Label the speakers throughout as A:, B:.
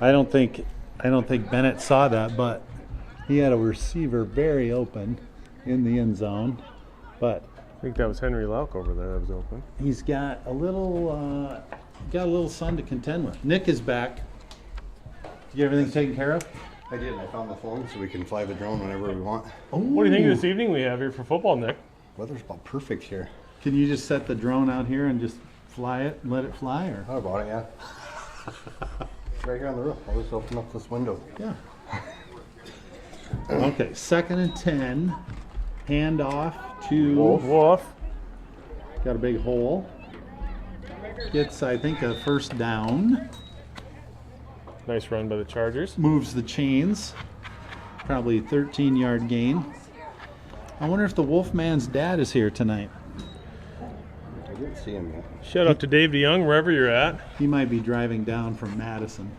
A: I don't think Bennett saw that, but he had a receiver very open in the end zone. But
B: I think that was Henry Lauk over there that was open.
A: he's got a little son to contend with. Nick is back. Did you get everything taken care of?
C: I did. I found the phone so we can fly the drone whenever we want.
B: What do you think of this evening we have here for football, Nick?
C: Weather's about perfect here.
A: Can you just set the drone out here and just fly it and let it fly? Or?
C: How about it, yeah. Right here on the roof. I'll just open up this window.
A: Yeah. Okay, 2nd and 10. Hand off to
B: Wolf.
A: Got a big hole. Gets, I think, a first down.
B: Nice run by the Chargers.
A: Moves the chains. Probably 13-yard gain. I wonder if the Wolfman's dad is here tonight.
C: I didn't see him yet.
B: Shout out to Dave DeYoung, wherever you're at.
A: He might be driving down from Madison.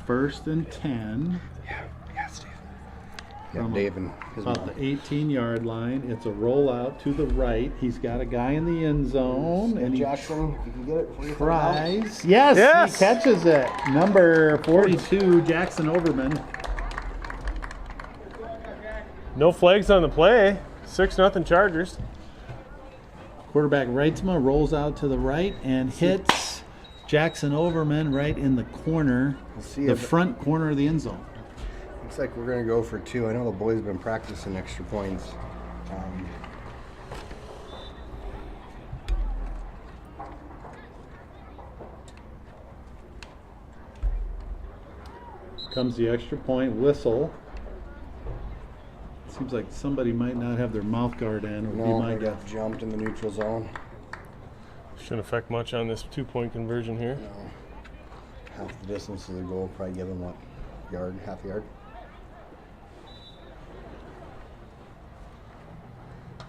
A: First and 10.
C: Yeah, Steve. Yeah, Dave and his
A: About
C: mom.
A: the 18-yard line. It's a rollout to the right. He's got a guy in the end zone. And he
C: Jackson, you can get it before you
A: tries. Yes,
B: Yes!
A: he catches it. Number 42, Jackson Overman.
B: No flags on the play. 6-0 Chargers.
A: Quarterback Reitzma rolls out to the right and hits Jackson Overman right in the corner, the front corner of the end zone.
C: Looks like we're going to go for 2. I know the boys have been practicing extra points.
A: Comes the extra point whistle. Seems like somebody might not have their mouth guard in. Would be
C: No,
A: my
C: I
A: guess.
C: got jumped in the neutral zone.
B: Shouldn't affect much on this 2-point conversion here.
C: No. Half the distance of the goal, probably give them what? Yard, half a yard?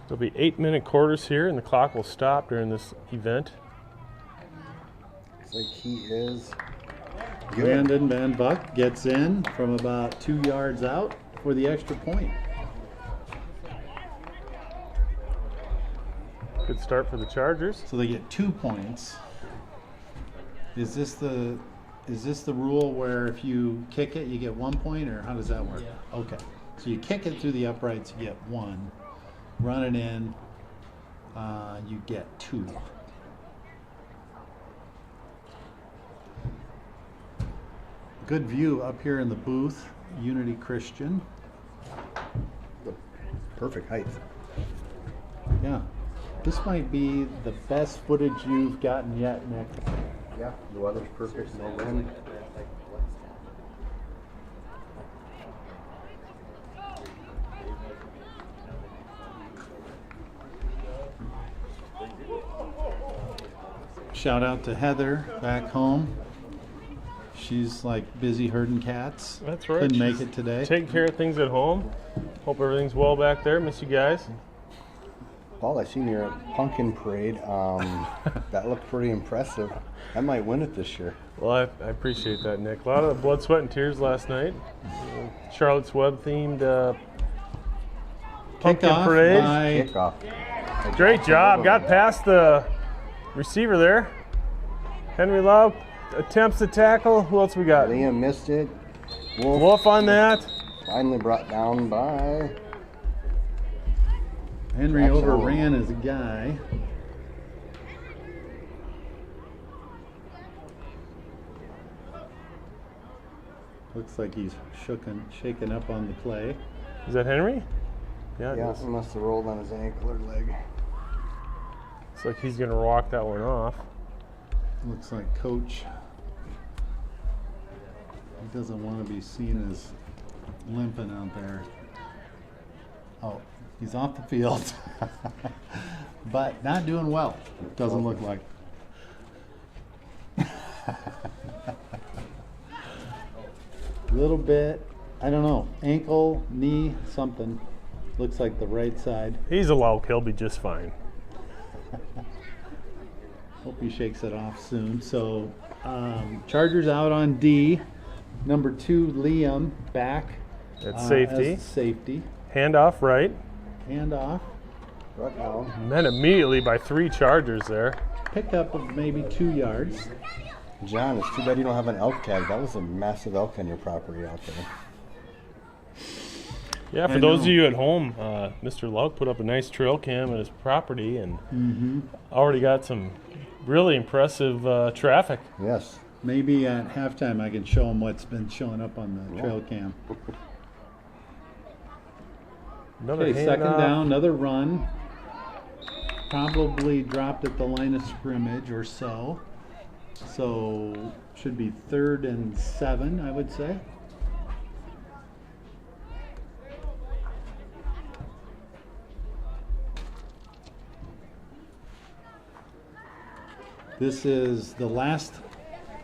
B: There'll be 8-minute quarters here, and the clock will stop during this event.
C: Looks like he is good.
A: Brandon Van Buck gets in from about 2 yards out for the extra point.
B: Good start for the Chargers.
A: So they get 2 points. Is this the rule where if you kick it, you get 1 point, or how does that work? Yeah. Okay. So you kick it through the uprights, you get 1. Run it in, you get 2. Good view up here in the booth, Unity Christian.
C: Perfect height.
A: Yeah. This might be the best footage you've gotten yet, Nick.
C: Yeah, the weather's perfect, no wind.
A: Shout out to Heather back home. She's like busy herding cats.
B: That's right.
A: Couldn't make
B: She's
A: it today.
B: Taking care of things at home. Hope everything's well back there. Miss you guys.
C: Paul, I seen your pumpkin parade. That looked pretty impressive. I might win it this year.
B: Well, I appreciate that, Nick. A lot of blood, sweat, and tears last night. Charlotte's Web themed pumpkin
A: Kickoff
B: parade.
A: by
C: Kickoff.
B: Great job. Got past the receiver there. Henry Lauk attempts to tackle. Who else we got?
C: Liam missed it.
B: Wolf on that.
C: Finally brought down by
A: Henry
C: Jackson
A: overran his guy. Looks like he's shaken up on the play.
B: Is that Henry? Yeah, it
C: Yeah,
B: is.
C: he must have rolled on his ankle or leg.
B: Looks like he's going to walk that one off.
A: Looks like Coach, he doesn't want to be seen as limping out there. Oh, he's off the field. But not doing well, doesn't look like. Little bit, I don't know, ankle, knee, something. Looks like the right side.
B: He's a Lauk. He'll be just fine.
A: Hope he shakes it off soon. So, Chargers out on D. Number 2, Liam back
B: At safety.
A: as safety.
B: Handoff right.
A: Handoff.
C: Right down.
B: And then immediately by 3 Chargers there.
A: Pickup of maybe 2 yards.
C: John, it's too bad you don't have an elk tag. That was a massive elk on your property out there.
B: Yeah, for those of you at home, Mr. Lauk put up a nice trail cam at his property and already got some really impressive traffic.
C: Yes.
A: Maybe at halftime I can show them what's been showing up on the trail cam.
B: Another
A: Okay, second
B: handoff.
A: down, another run. Probably dropped at the line of scrimmage or so. So should be 3rd and 7, I would say. This is the last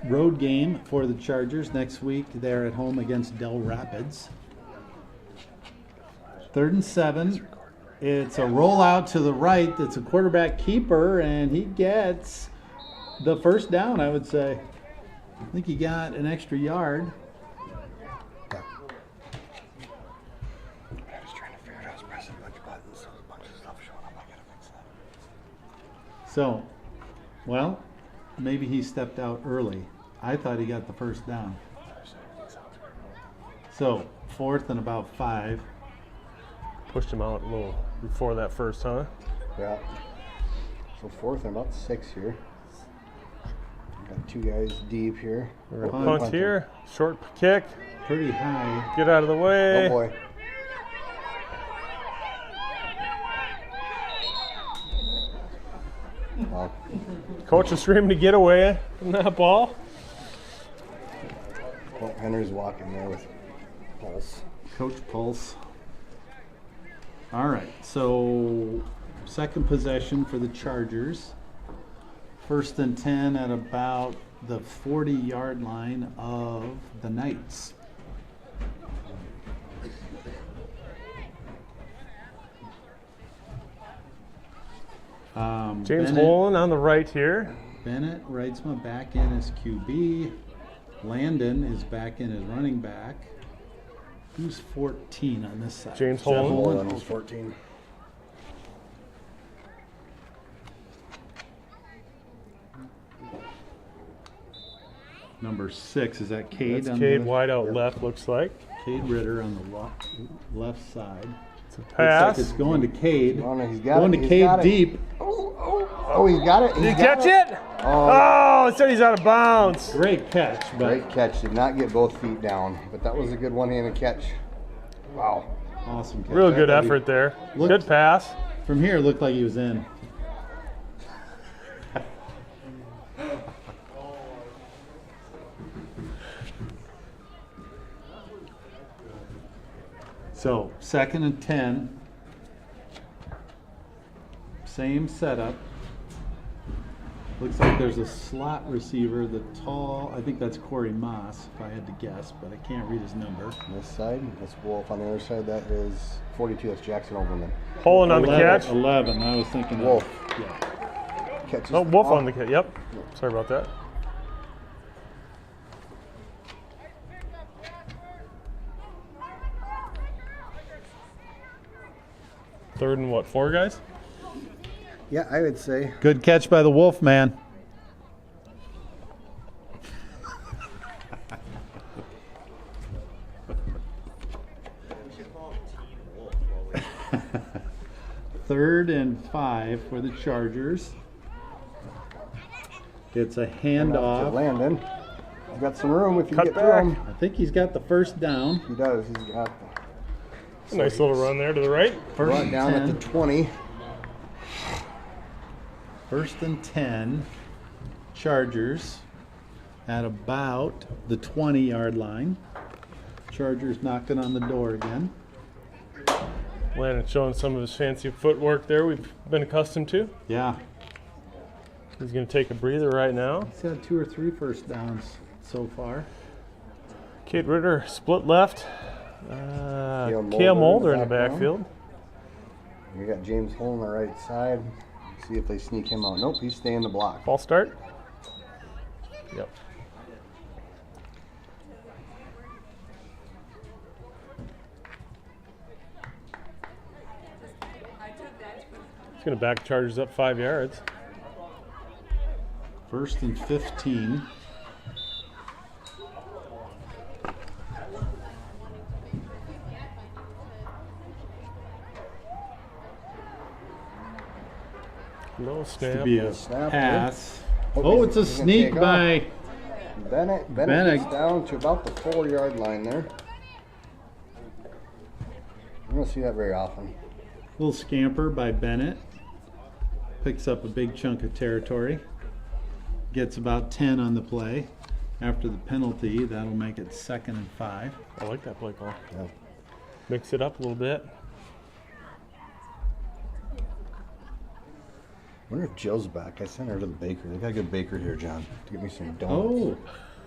A: road game for the Chargers. Next week they're at home against Del Rapids. 3rd and 7. It's a rollout to the right. It's a quarterback keeper, and he gets the first down, I would say. I think he got an extra yard.
C: I was trying to figure it out. I was pressing a bunch of buttons, so a bunch of stuff showing up. I gotta fix that.
A: So, well, maybe he stepped out early. I thought he got the first down. So, 4th and about 5.
B: Pushed him out a little before that first, huh?
C: Yeah. So 4th and about 6 here. Got 2 guys deep here.
B: We're gonna punt here. Short kick.
A: Pretty high.
B: Get out of the way.
C: Oh boy. Wow.
B: Coach is screaming to get away from that ball.
C: Well, Henry's walking there with pulse.
A: Coach Pulse. All right, so second possession for the Chargers. 1st and 10 at about the 40-yard line of the Knights.
B: James Holland on the right here.
A: Bennett Reitzma back in as QB. Landon is back in as running back. Who's 14 on this side?
B: James
A: Is that
B: Holland.
C: Holland was 14.
A: Number 6, is that Cade?
B: That's
A: on
B: Cade
A: the,
B: wide out left, looks like.
A: Cade Ritter on the left side.
B: It's a
A: Looks
B: pass.
A: like it's going to Cade.
C: He's got
A: Going
C: it.
A: to
C: He's
A: Cade
C: got it.
A: deep.
C: Oh, he's got it.
B: Did he catch it?
C: Oh,
B: Oh, it said he's out of bounds.
A: Great catch, but
C: great catch. Did not get both feet down, but that was a good one-handed catch. Wow.
A: awesome catch.
B: Real
A: I
B: good
A: thought he-
B: effort there.
A: Looked-
B: Good pass.
A: From here, it looked like he was in. So, 2nd and 10. Same setup. Looks like there's a slot receiver, the tall, I think that's Corey Moss, if I had to guess, but I can't read his number.
C: On this side, that's Wolf. On the other side, that is 42. That's Jackson Overman.
B: Holland on the
A: 11,
B: catch.
A: 11, I was thinking of.
C: Wolf.
A: Yeah.
C: Catches.
B: Oh, Wolf on the catch. Yep. Sorry about that. Third and what, 4 guys?
C: Yeah, I would say.
A: Good catch by the Wolf man. Third and 5 for the Chargers. It's a
C: To
A: handoff.
C: Landon. He's got some room if you
B: Cut
C: get
B: back.
C: through him.
A: I think he's got the first down.
C: He does. He's got
B: A nice little run there to the right.
A: First
C: brought
A: and
C: down
A: 10.
C: at the 20.
A: 1st and 10. Chargers at about the 20-yard line. Chargers knocking on the door again.
B: Landon showing some of his fancy footwork there we've been accustomed to.
A: Yeah,
B: He's going to take a breather right now.
A: he's had 2 or 3 first downs so far.
B: Cade Ritter split left. Cale Mulder in the backfield.
C: We got James Hole on the right side. See if they sneak him out. Nope, he's staying the block.
B: False start. Yep. He's going to back Chargers up 5 yards.
A: 1st and 15.
B: Little
A: To
B: snap.
A: be a
C: Snap,
A: pass.
C: Hope
A: Oh,
C: he's-
A: it's a
C: he's gonna
A: sneak
C: take off.
A: by
C: Bennett
A: Bennett.
C: gets down to about the 4-yard line there. You don't see that very often.
A: little scamper by Bennett. Picks up a big chunk of territory. Gets about 10 on the play. After the penalty, that'll make it 2nd and 5.
B: I like that play call.
C: Yeah.
B: Mix it up a little bit.
C: I wonder if Jill's back. I sent her to the bakery. They got a good baker here, John, to get me some donuts.
A: Oh,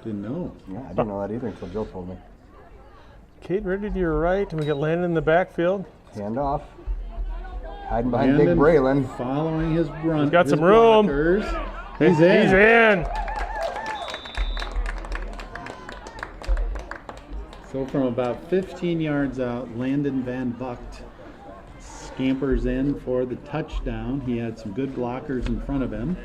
A: didn't know.
C: Yeah, I didn't know that either until Jill told me.
B: Cade ready to your right, and we got Landon in the backfield.
C: Hand off. Hiding behind
A: Landon
C: Big Braylon.
A: Following his run.
B: He's got
A: his
B: some room.
A: blockers. He's in.
B: He's in.
A: So from about 15 yards out, Landon Van Bucht scampers in for the touchdown. He had some good blockers in front of him.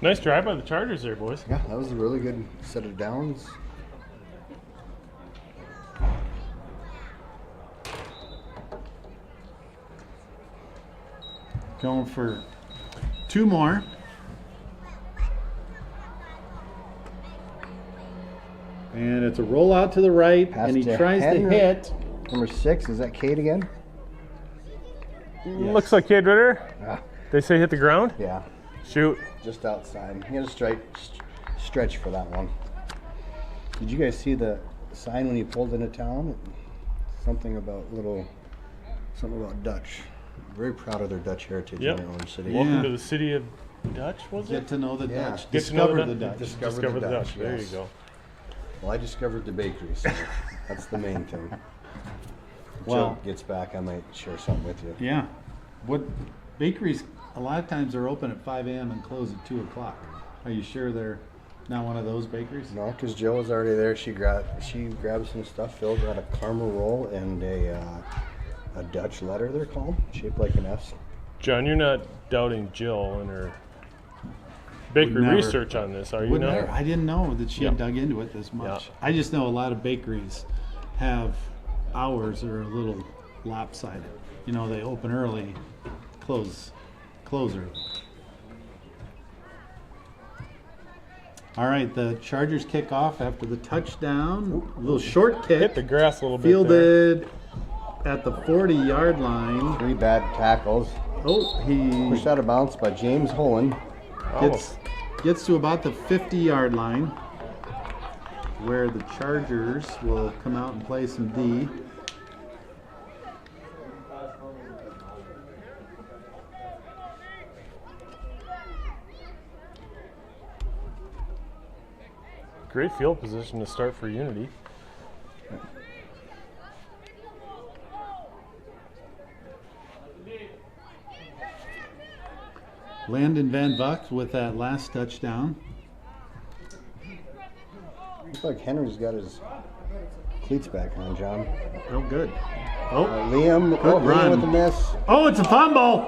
B: Nice drive by the Chargers there, boys.
C: Yeah, that was a really good set of downs.
A: Going for 2 more. And it's a rollout to the right,
C: Pass
A: and he
C: to
A: tries to
C: Henry.
A: hit.
C: Number 6, is that Cade again?
B: Looks like Cade Ritter.
C: Ah,
B: They say hit the ground.
C: yeah,
B: Shoot.
C: just outside. He had a stretch for that one. Did you guys see the sign when he pulled into town? Something about Dutch. Very proud of their Dutch heritage
B: Yep.
C: in their own city.
A: Yeah.
B: Welcome to the city of Dutch, was
A: Get
B: it?
A: to know the
C: Yeah.
A: Dutch.
B: Get to know
A: Discover
B: the
A: the Dutch.
B: Discover the Dutch. There you
C: yes.
B: go.
C: Well, I discovered the bakery, so that's the main thing.
A: Well-
C: Jill gets back, I might share something with you.
A: Yeah. What bakeries, a lot of times they're open at 5 a.m. and close at 2 o'clock. Are you sure they're not one of those bakeries?
C: No, because Jill was already there. She grabbed some stuff. Phil got a caramel roll and a Dutch letter, they're called, shaped like an S.
B: John, you're not doubting Jill and her bakery
A: never-
B: research on this, are you?
A: Wouldn't
B: Not?
A: I didn't know that she had
B: Yeah.
A: dug into it this much.
B: Yeah.
A: I just know a lot of bakeries have hours that are a little lopsided. You know, they open early, close early. All right, the Chargers kick off after the touchdown. A little short
B: Hit
A: kick,
B: the grass a little bit there.
A: fielded at the 40-yard line.
C: 3 bad tackles.
A: Oh, he
C: Pushed out of bounds by James Holland.
A: gets to about the 50-yard line, where the Chargers will come out and play some D.
B: Great field position to start for Unity.
A: Landon Van Bucht with that last touchdown.
C: Looks like Henry's got his cleats back on, John.
A: Oh, good. Oh,
C: Liam,
A: Good run.
C: Liam with the miss.
A: oh, it's a fumble.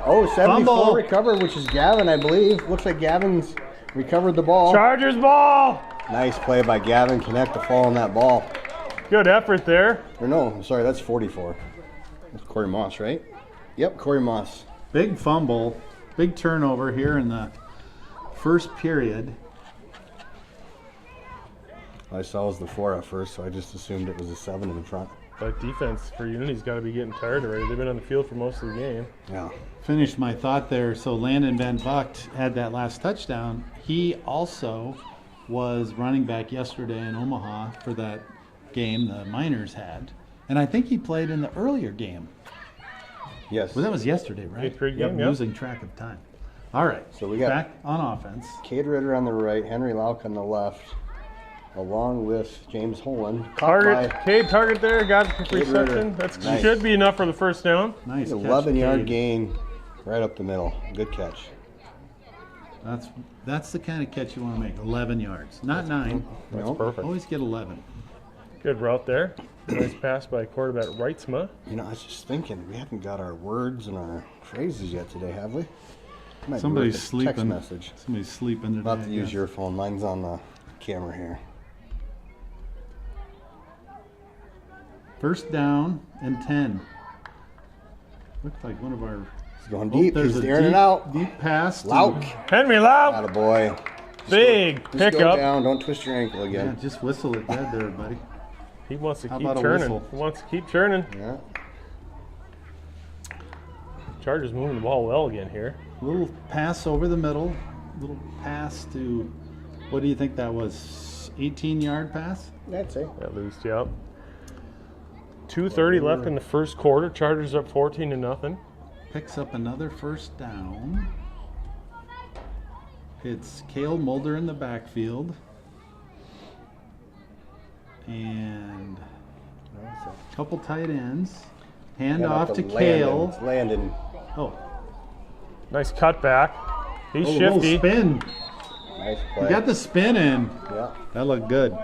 C: Oh, 74
A: Fumble.
C: recovered, which is Gavin, I believe. Looks like Gavin's recovered the ball.
B: Chargers ball.
C: Nice play by Gavin. Connect the fall on that ball.
B: Good effort there.
C: Or no, I'm sorry, that's 44. That's Corey Moss, right? Yep, Corey Moss.
A: Big fumble. Big turnover here in the first period.
C: I saw it was the 4 at first, so I just assumed it was a 7 in front.
B: That defense for Unity's got to be getting tired already. They've been on the field for most of the game.
C: Yeah.
A: Finished my thought there. So Landon Van Bucht had that last touchdown. He also was running back yesterday in Omaha for that game the Miners had. And I think he played in the earlier game.
C: Yes.
A: Well, that was yesterday, right?
B: Eighth grade
A: Yep,
B: game, yep.
A: losing track of time. All right.
C: So we got-
A: back on offense.
C: Cade Ritter on the right, Henry Lauk on the left, along with James Holland. Caught
B: Target,
C: by
B: Cade, target there, got the
C: Cade
B: reception.
C: Ritter.
B: That
C: Nice.
B: should be enough for the first down.
A: Nice catch,
C: 11-yard
A: Cade.
C: gain right up the middle. Good catch.
A: That's the kind of catch you want to make. 11 yards, not 9.
B: That's
C: Nope.
B: perfect.
A: Always get 11.
B: Good route there. Nice pass by quarterback Reitzma.
C: You know, I was just thinking, we haven't got our words and our phrases yet today, have we? Might be
A: Somebody's
C: worth a
A: sleeping.
C: Text message.
A: Somebody's sleeping today.
C: About to use
A: yeah.
C: your phone. Mine's on the camera here.
A: First down and 10. Looks like one of our.
C: He's going deep.
A: There's
C: He's
A: a
C: airing it out.
A: Deep pass. to-
C: Lauk.
B: Henry Lauk.
C: Attaboy.
B: Big
C: Just go
B: pickup.
C: down. Don't twist your ankle
A: Yeah,
C: again.
A: just whistle it dead there, buddy.
B: He wants to
A: How
B: keep
A: about a
B: churning.
A: whistle?
B: He wants to keep churning.
C: Yeah.
B: Chargers moving the ball well again here.
A: Little pass over the middle. Little pass to, what do you think that was? 18-yard pass?
C: I'd say.
B: That loosed you up. 2:30 left in the first quarter. Chargers up 14-0.
A: Picks up another first down. It's Cale Mulder in the backfield. And a couple tight ends. Hand off to Cale.
C: It's Landon.
A: Oh,
B: Nice cutback. He's
A: a little
B: shifty.
A: spin.
C: Nice
A: He
C: play.
A: got the spin in.
C: Yeah.
A: That looked good.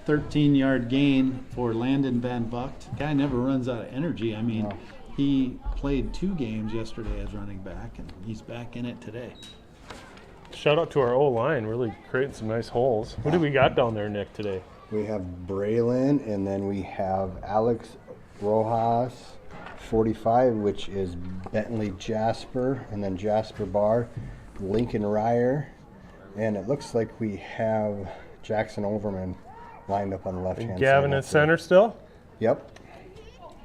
A: 13-yard gain for Landon Van Vugt. Guy never runs out of energy. I mean,
C: No.
A: he played 2 games yesterday as running back, and he's back in it today.
B: Shout out to our O-line, really creating some nice holes. Who do we got down there, Nick, today?
C: We have Braylon, and then we have Alex Rojas, 45, which is Bentley Jasper, and then Jasper Barr, Lincoln Ryer, and it looks like we have Jackson Overman lined up on the left-hand side.
B: Gavin in center still.
C: Yep.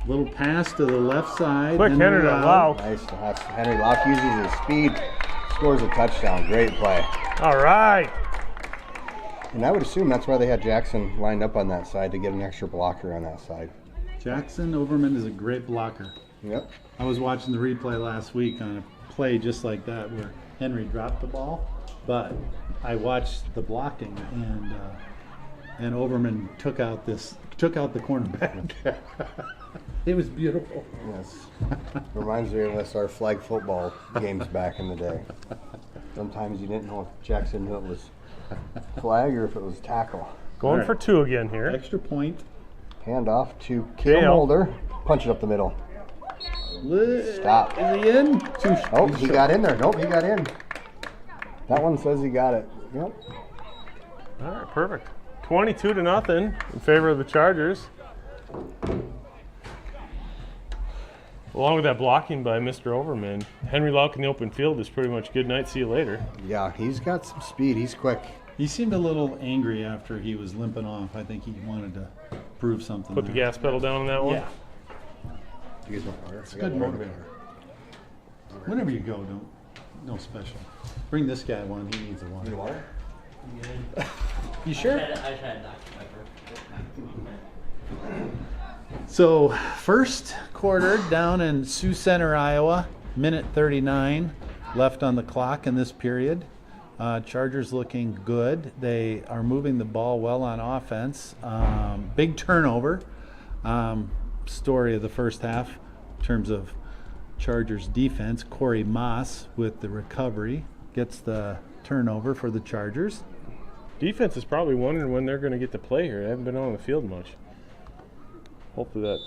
A: Little pass to the left side.
B: Quick Henry to
A: Lau.
B: Lauk.
C: Nice. That's Henry Locke uses his speed, scores a touchdown. Great play.
B: All right.
C: And I would assume that's why they had Jackson lined up on that side, to get an extra blocker on that side.
A: Jackson Overman is a great blocker.
C: Yep.
A: I was watching the replay last week on a play just like that where Henry dropped the ball, but I watched the blocking and Overman took out the cornerback. It was beautiful.
C: Yes. Reminds me of us, our flag football games back in the day. Sometimes you didn't know if Jackson knew it was flag or if it was tackle.
B: Going
A: All right.
B: for 2 again here.
A: Extra point.
C: Hand off to Cale Mulder. Punch it up the middle. Stop.
A: Is he in?
C: Oh, he got in there. Nope, he got in. That one says he got it. Yep.
B: All right, perfect. 22-0 in favor of the Chargers. Along with that blocking by Mr. Overman, Henry Lauk in the open field is pretty much good night, see you later.
C: Yeah, he's got some speed. He's quick.
A: He seemed a little angry after he was limping off. I think he wanted to prove something.
B: Put the
A: there.
B: gas pedal down on that one.
A: Yeah.
C: You guys want water?
A: It's a good motivator. Whenever you go, no special. Bring this guy one. He needs a water.
C: water?
A: You sure?
D: I tried Dr. Pepper.
A: So, first quarter down in Sioux Center, Iowa. Minute 39 left on the clock in this period. Chargers looking good. They are moving the ball well on offense. Big turnover. Story of the first half in terms of Chargers defense. Corey Moss with the recovery gets the turnover for the Chargers.
B: Defense is probably wondering when they're going to get to play here. They haven't been on the field much. Hopefully that.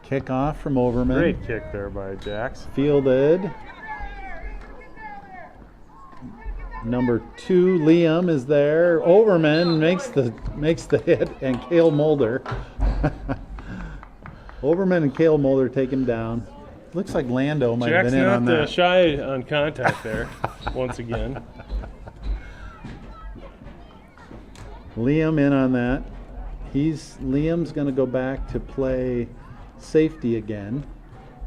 A: Kickoff from Overman.
B: Great kick there by Jax.
A: Fielded. Number 2, Liam is there. Overman makes the hit, and Cale Mulder. Overman and Cale Mulder take him down. Looks like Lando might have
B: Jack's
A: been in on
B: not
A: that.
B: shy on contact there once again.
A: Liam in on that. Liam's going to go back to play safety again.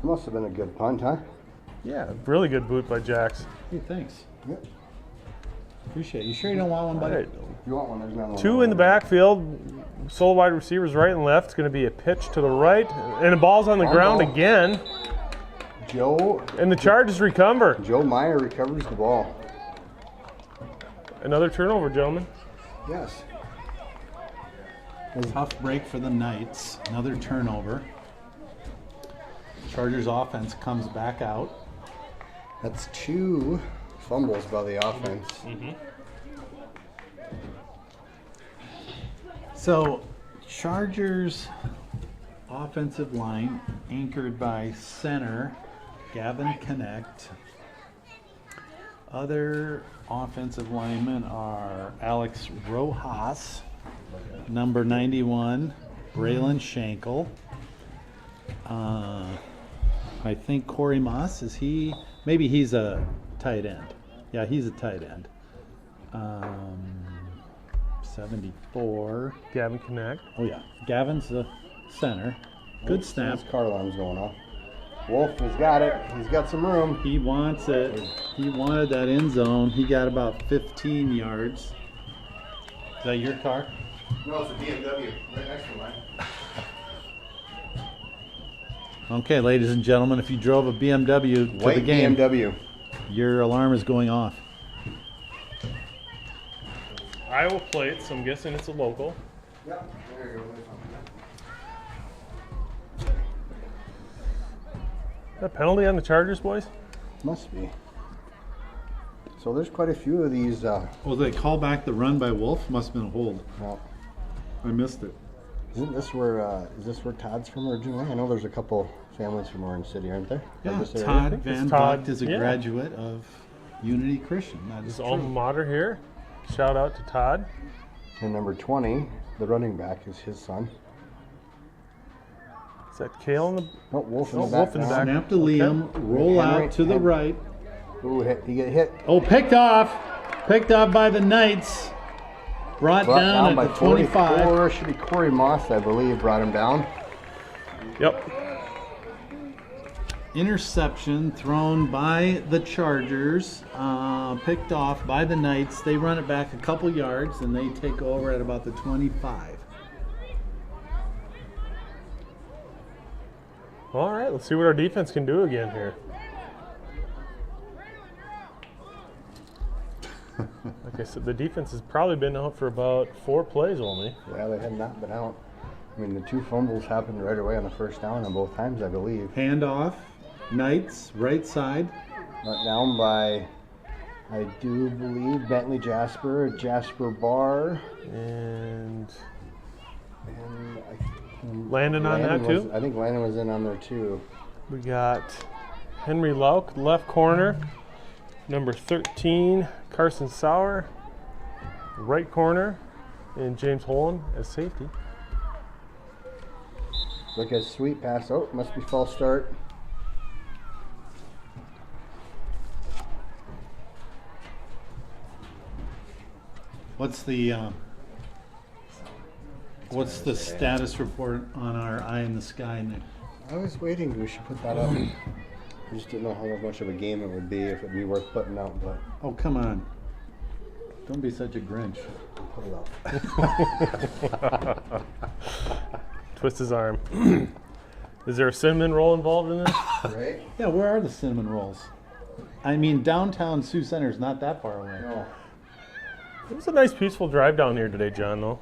C: Must have been a good punt, huh?
A: Yeah.
B: Really good boot by Jax.
A: Hey, thanks.
C: Yep.
A: Appreciate it. You sure you don't want one, buddy?
B: Right.
C: You want one? There's another one.
B: 2 in the backfield. Sole wide receivers right and left. It's going to be a pitch to the right. And the ball's on the ground
C: ball.
B: again.
C: Joe
B: And the Chargers recover.
C: Meyer recovers the ball.
B: Another turnover, gentlemen.
C: Yes.
A: Tough break for the Knights. Another turnover. Chargers offense comes back out.
C: That's 2 fumbles by the offense.
B: Mm-hmm.
A: So, Chargers offensive line anchored by center Gavin Connect. Other offensive linemen are Alex Rojas, number 91, Braylon Schenkel. I think Corey Moss, maybe he's a tight end. Yeah, he's a tight end. 74.
B: Gavin Connect.
A: Oh yeah, Gavin's the center. Good snap.
C: His car alarm's going off. Wolf has got it. He's got some room.
A: He wants it. He wanted that end zone. He got about 15 yards. Is that your car?
C: No, it's a BMW right next to mine.
A: Okay, ladies and gentlemen, if you drove a BMW to
C: White
A: the game,
C: BMW.
A: your alarm is going off.
B: Iowa plates, so I'm guessing it's a local.
C: Yep. There you go.
B: That penalty on the Chargers, boys?
C: Must be. So there's quite a few of these.
A: Well, they call back the run by Wolf? Must have been a hold.
C: Well,
A: I missed it.
C: isn't this where? Is this where Todd's from originally? I know there's a couple families from Orange City, aren't there?
A: Yeah,
C: This area?
A: Todd Van
B: Todd,
A: Bucht is a
B: yeah.
A: graduate of Unity Christian. That is
B: His alma
A: true.
B: mater here. Shout out to Todd.
C: And number 20, the running back, is his son.
B: Is that Kale in the...
C: Oh, Wolf in
B: Oh,
C: the back.
B: Wolf in the
C: now.
B: back.
A: Snap to Liam, roll
C: Henry-
A: out to the
C: Hen-
A: right.
C: Ooh, he get hit.
A: Oh, picked off by the Knights. Brought
C: Brought
A: down
C: by
A: at the 25.
C: 44. Should be Corey Moss, I believe, brought him down.
B: Yep.
A: Interception thrown by the Chargers, picked off by the Knights. They run it back a couple yards and they take over at about the 25.
B: All right, let's see what our defense can do again here. Like I said, the defense has probably been out for about 4 plays only.
C: Yeah, they had not been out. I mean, the 2 fumbles happened right away on the first down on both times, I believe.
A: Handoff, Knights, right side.
C: Brought down by, I do believe, Bentley Jasper Barr.
B: And
C: And
B: Landon on that too.
C: I think Landon was in on there too.
B: We got Henry Lauk, left corner. Number 13, Carson Sauer, right corner. And James Holland as safety.
C: Look at sweet pass. Oh, must be false start.
A: What's the status report on our Eye in the Sky, Nick?
C: I was waiting. We should put that up. I just didn't know how much of a game it would be, if it'd be worth putting out, but
A: Oh, come on. Don't be such a Grinch.
C: put it up.
B: Twist his arm. Is there a cinnamon roll involved in this?
C: Right?
A: Yeah, where are the cinnamon rolls? I mean, downtown Sioux Center is not that far away.
C: No.
B: It was a nice peaceful drive down here today, John, though.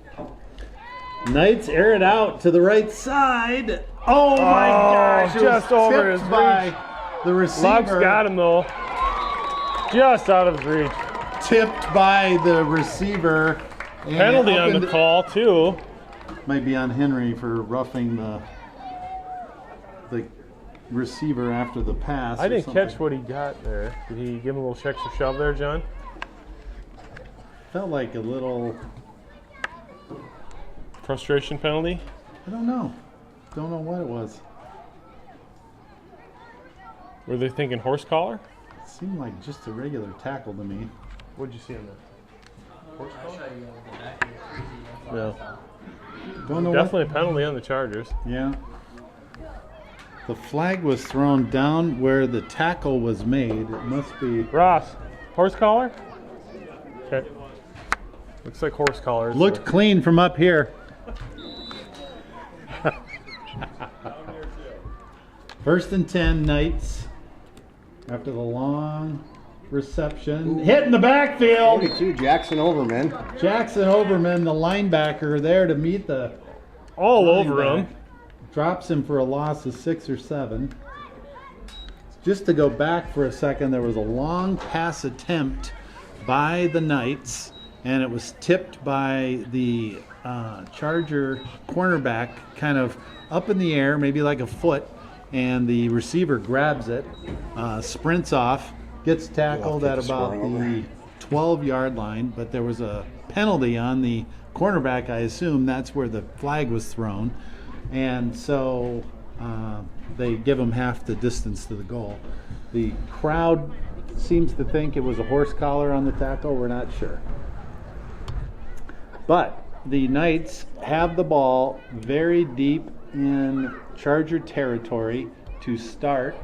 A: Knights air it out to the right side. Oh my gosh! It
B: just
A: was
B: over
A: tipped
B: his
A: by
B: reach.
A: the receiver.
B: Luck's got him, though. Just out of his reach.
A: Tipped by the receiver. And
B: Penalty
A: up
B: on
A: in
B: the call, too.
A: Might be on Henry for roughing the receiver after the pass.
B: I
A: or
B: didn't
A: something.
B: catch what he got there. Did he give him a little extra shove there, John?
A: Felt like a little.
B: Frustration penalty?
A: I don't know. Don't know what it was.
B: Were they thinking horse collar?
A: It seemed like just a regular tackle to me.
B: What'd you see on that? Horse collar? Yeah.
A: Don't know
B: Definitely a penalty on the Chargers.
A: what. Yeah. The flag was thrown down where the tackle was made. It must be.
B: Ross, horse collar? Okay. Looks like horse collars.
A: Looked clean from up here. First and 10, Knights. After the long reception. Hit in the backfield.
C: 42, Jackson Overman.
A: Jackson Overman, the linebacker, there to meet the
B: all
A: running
B: over
A: back.
B: him.
A: Drops him for a loss of 6 or 7. just to go back for a second, there was a long pass attempt by the Knights, and it was tipped by the Charger cornerback kind of up in the air, maybe like a foot, and the receiver grabs it, sprints off, gets tackled at about the 12-yard line, but there was a penalty on the cornerback. I assume that's where the flag was thrown, and so they give him half the distance to the goal. The crowd seems to think it was a horse collar on the tackle. We're not sure. But the Knights have the ball very deep in Charger territory to start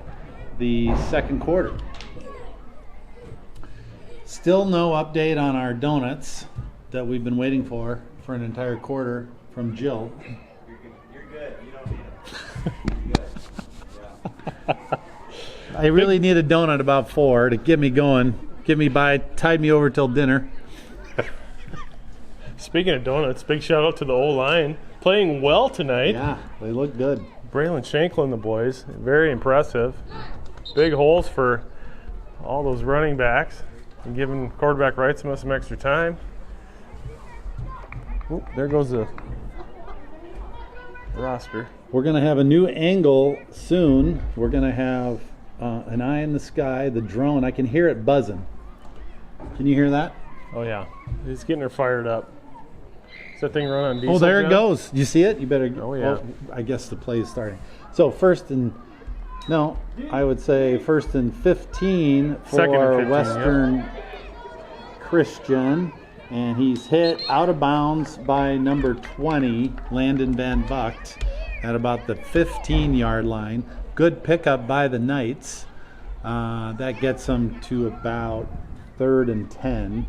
A: the second quarter. Still no update on our donuts that we've been waiting for an entire quarter from Jill.
C: You're good. You don't need them. You're good.
A: I really need a donut about 4 to get me going, tide me over till dinner.
B: Speaking of donuts, big shout out to the O-line. Playing well tonight.
A: Yeah, they look good.
B: Braylon Shankle and the boys. Very impressive. Big holes for all those running backs. And giving quarterback Wrightsma some extra time. Oop, there goes the roster.
A: We're going to have a new angle soon. We're going to have an eye in the sky, the drone. I can hear it buzzing. Can you hear that?
B: Oh, yeah. He's getting her fired up. Does that thing run on diesel?
A: Oh, there it
B: John?
A: goes. You see it? You better.
B: Oh, yeah.
A: I guess the play is starting. So I would say first and 15 for
B: Second and 15,
A: Western Christian. And he's hit out of bounds by number 20, Landon Van Bucht, at about the 15-yard line. Good pickup by the Knights. That gets them to about 3rd and 10.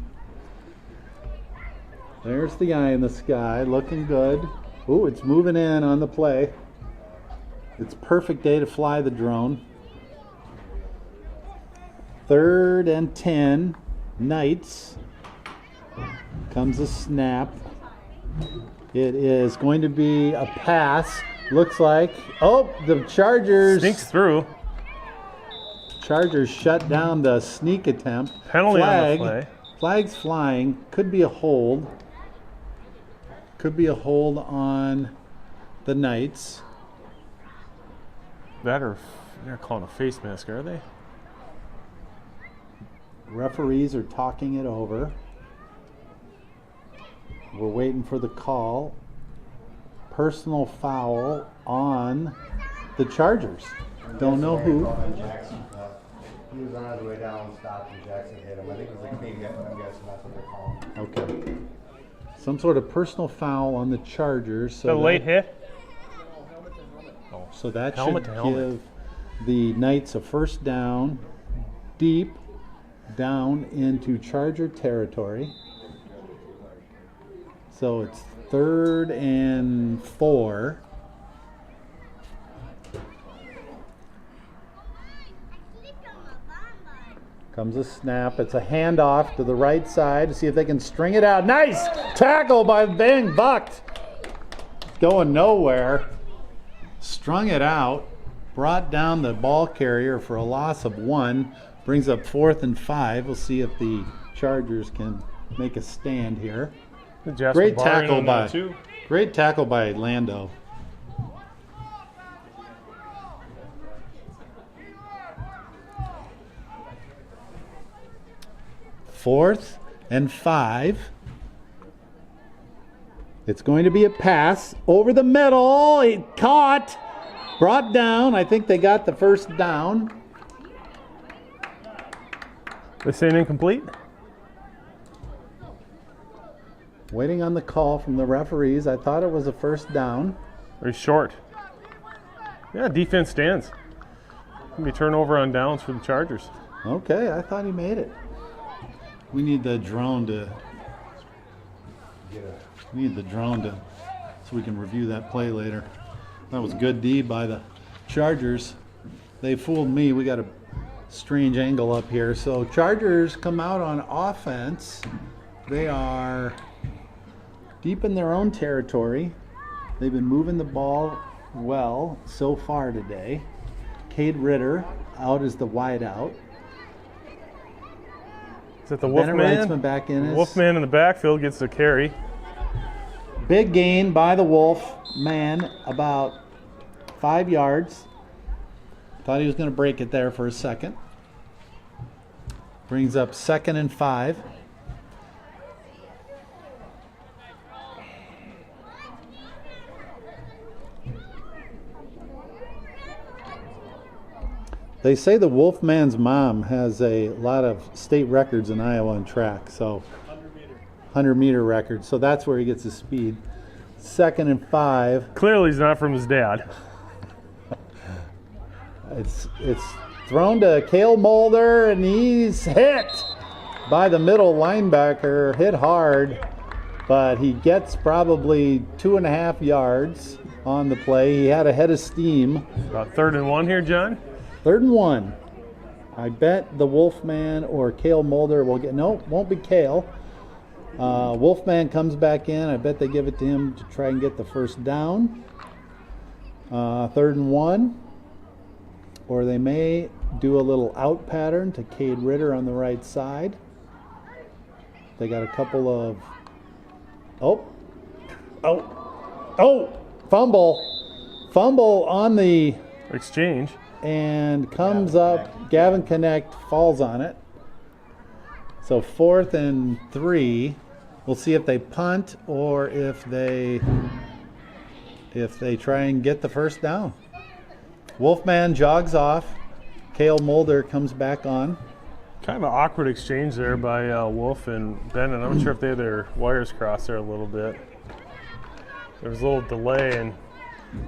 A: There's the eye in the sky, looking good. Ooh, it's moving in on the play. It's perfect day to fly the drone. 3rd and 10, Knights. Comes a snap. It is going to be a pass. Looks like, the Chargers.
B: Sneaks through.
A: Chargers shut down the sneak attempt.
B: Penalty on the play.
A: Flag's flying. Could be a hold. Could be a hold on the Knights.
B: That or they're calling a face mask, are they?
A: Referees are talking it over. We're waiting for the call. Personal foul on the Chargers. Don't know who.
C: He was on his way down, stopped, and Jackson hit him. I think it was a clean hit, but I'm guessing that's what they're calling.
A: Okay. Some sort of personal foul on the Chargers. So
B: The late hit?
A: So that
B: Helmet
A: should
B: to helmet.
A: give the Knights a first down, deep down into Charger territory. So it's 3rd and 4. Comes a snap. It's a handoff to the right side to see if they can string it out. Nice tackle by Van Bucht. Going nowhere. Strung it out. Brought down the ball carrier for a loss of 1. Brings up 4th and 5. We'll see if the Chargers can make a stand here. Great tackle by Lando. Fourth and 5. It's going to be a pass over the middle. He caught, brought down. I think they got the first down.
B: They saying incomplete?
A: Waiting on the call from the referees. I thought it was a first down.
B: Or he's short. Yeah, defense stands. Can be turnover on downs for the Chargers.
A: Okay, I thought he made it. We need the drone to. So we can review that play later. That was good D by the Chargers. They fooled me. We got a strange angle up here. So Chargers come out on offense. They are deep in their own territory. They've been moving the ball well so far today. Cade Ritter out is the wide out.
B: Is it the
A: Bennett
B: Wolfman?
A: Reitzman back in.
B: Wolfman in the backfield gets the carry.
A: Big gain by the Wolfman, about 5 yards. Thought he was going to break it there for a second. Brings up 2nd and 5. They say the Wolfman's mom has a lot of state records in Iowa in track, so 100-meter records. So that's where he gets his speed. 2nd and 5.
B: Clearly, he's not from his dad.
A: It's thrown to Cale Mulder, and he's hit by the middle linebacker. Hit hard, but he gets probably 2.5 yards on the play. He had a head of steam.
B: About 3rd and 1 here, John.
A: 3rd and 1. I bet the Wolfman or Cale Mulder will get. No, won't be Cale. Wolfman comes back in. I bet they give it to him to try and get the first down. 3rd and 1. Or they may do a little out pattern to Cade Ritter on the right side. They got a couple of. Fumble on the
B: exchange.
A: And comes up, Gavin Connect falls on it. So 4th and 3. We'll see if they punt or if they try and get the first down. Wolfman jogs off. Cale Mulder comes back on.
B: Kind of an awkward exchange there by Wolf and Bennett. I'm not sure if they had their wires crossed there a little bit. There was a little delay, and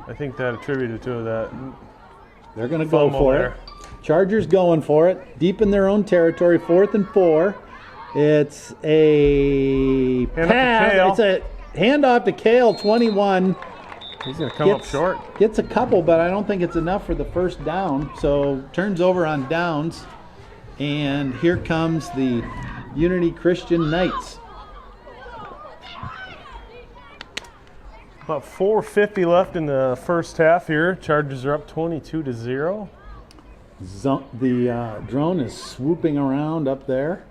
B: I think that attributed to that.
A: They're going to go for it. Chargers going for it. Deep in their own territory. 4th and 4. It's a pass. It's a handoff to Cale, 21.
B: He's going to come up short.
A: Gets a couple, but I don't think it's enough for the first down. So turns over on downs. And here comes the Unity Christian Knights.
B: About 4:50 left in the first half here. Chargers are up 22-0.
A: The drone is swooping around up there.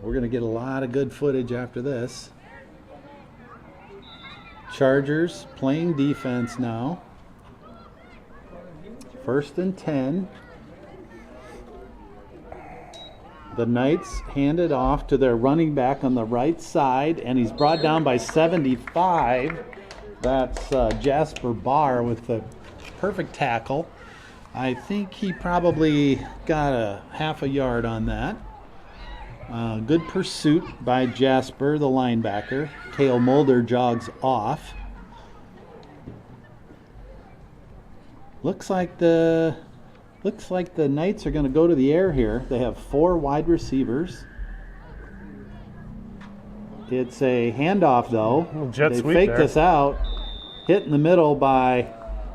A: We're going to get a lot of good footage after this. Chargers playing defense now. 1st and 10. The Knights hand it off to their running back on the right side, and he's brought down by 75. That's Jasper Barr with the perfect tackle. I think he probably got a half a yard on that. Good pursuit by Jasper, the linebacker. Cale Mulder jogs off. Looks like the Knights are going to go to the air here. They have 4 wide receivers. It's a handoff, though. They faked us out. Hit in the middle by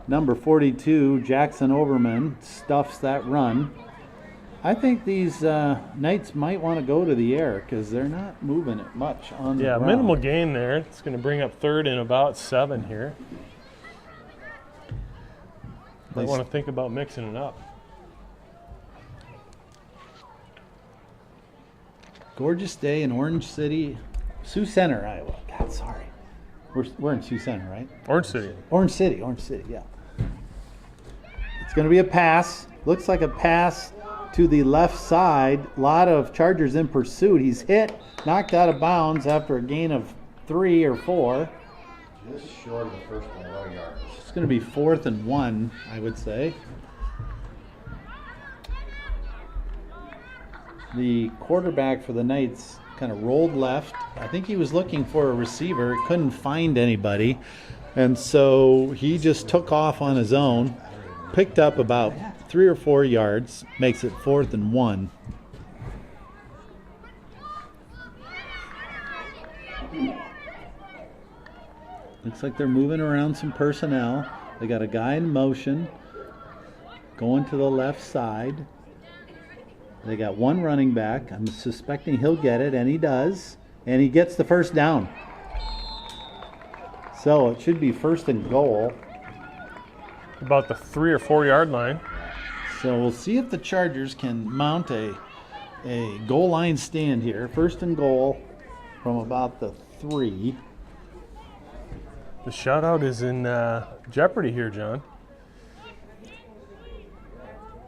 A: number 42, Jackson Overman. Stuffs that run. I think these Knights might want to go to the air because they're not moving it much on the ground.
B: Yeah, minimal gain there. It's going to bring up 3rd and about 7 here. Might want to think about mixing it up.
A: Gorgeous day in Orange City, Sioux Center, Iowa. God, sorry. We're in Sioux Center, right?
B: Orange City, yeah. It's
A: going to be a pass. Looks like a pass to the left side. A lot of Chargers in pursuit. He's hit, knocked out of bounds after a gain of 3 or 4.
C: Just short of the first 1 yard.
A: It's going to be 4th and 1, I would say. The quarterback for the Knights kind of rolled left. I think he was looking for a receiver, couldn't find anybody, and so he just took off on his own, picked up about 3 or 4 yards, makes it 4th and 1. Looks like they're moving around some personnel. They got a guy in motion going to the left side. They got 1 running back. I'm suspecting he'll get it, and he does. And he gets the first down. So it should be 1st and goal.
B: About the 3 or 4 yard line.
A: So we'll see if the Chargers can mount a goal line stand here. First and goal from about the 3.
B: The shutout is in jeopardy here, John.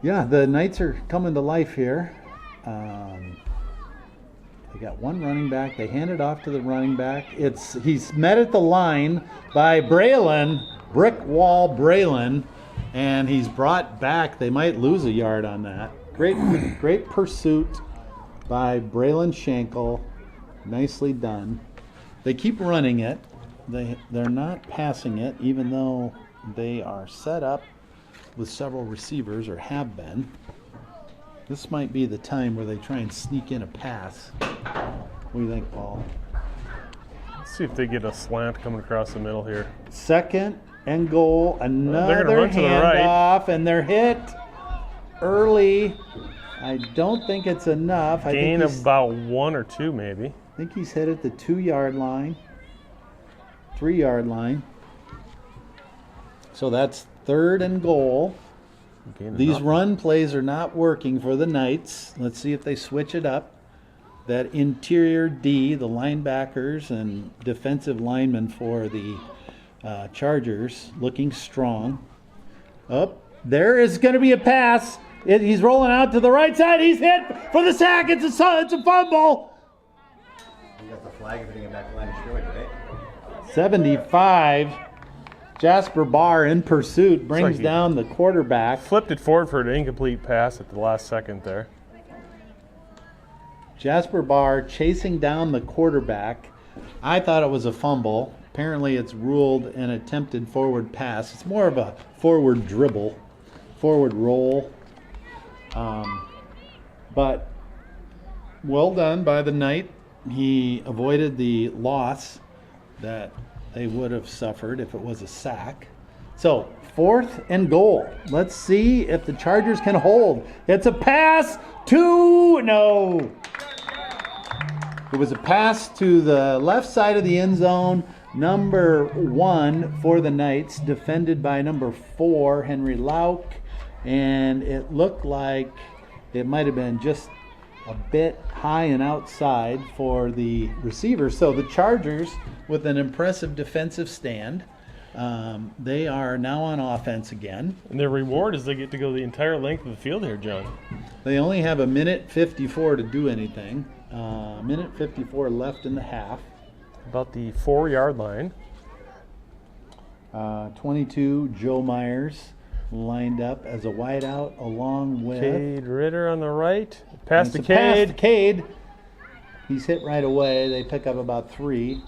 A: Yeah, the Knights are coming to life here. They got one running back. They hand it off to the running back. He's met at the line by Braylon, brick wall Braylon, and he's brought back. They might lose a yard on that. Great pursuit by Braylon Schenkel. Nicely done. They keep running it. They're not passing it, even though they are set up with several receivers, or have been. This might be the time where they try and sneak in a pass. What do you think, Paul?
B: Let's see if they get a slant coming across the middle here.
A: Second and goal. Another
B: run to the right.
A: handoff, and they're hit early. I don't think it's enough.
B: Gain of about 1 or 2, maybe.
A: I think he's hit at the 2-yard line, 3-yard line. So that's third and goal. These run plays are not working for the Knights. Let's see if they switch it up. That interior D, the linebackers and defensive linemen for the Chargers, looking strong. There is going to be a pass. He's rolling out to the right side. He's hit for the sack. It's a fumble.
C: You got the flag hitting him back the line of scrimmage, right?
A: 75. Jasper Barr in pursuit brings down the quarterback.
B: Flipped it forward for an incomplete pass at the last second there.
A: Jasper Barr chasing down the quarterback. I thought it was a fumble. Apparently it's ruled an attempted forward pass. It's more of a forward dribble, forward roll. But well done by the Knight. He avoided the loss that they would have suffered if it was a sack. So, fourth and goal. Let's see if the Chargers can hold. It's a pass to... No. It was a pass to the left side of the end zone. Number 1 for the Knights, defended by number 4, Henry Lauk. And it looked like it might have been just a bit high and outside for the receiver. So the Chargers, with an impressive defensive stand, they are now on offense again.
B: And their reward is they get to go the entire length of the field here, John.
A: They only have a minute 54 to do anything. Minute 54 left in the half.
B: About the 4-yard line.
A: 22, Joe Myers lined up as a wideout along with
B: Cade Ritter on the right. Pass to
A: Cade. Pass to
B: Cade.
A: Cade. He's hit right away. They pick up about 3.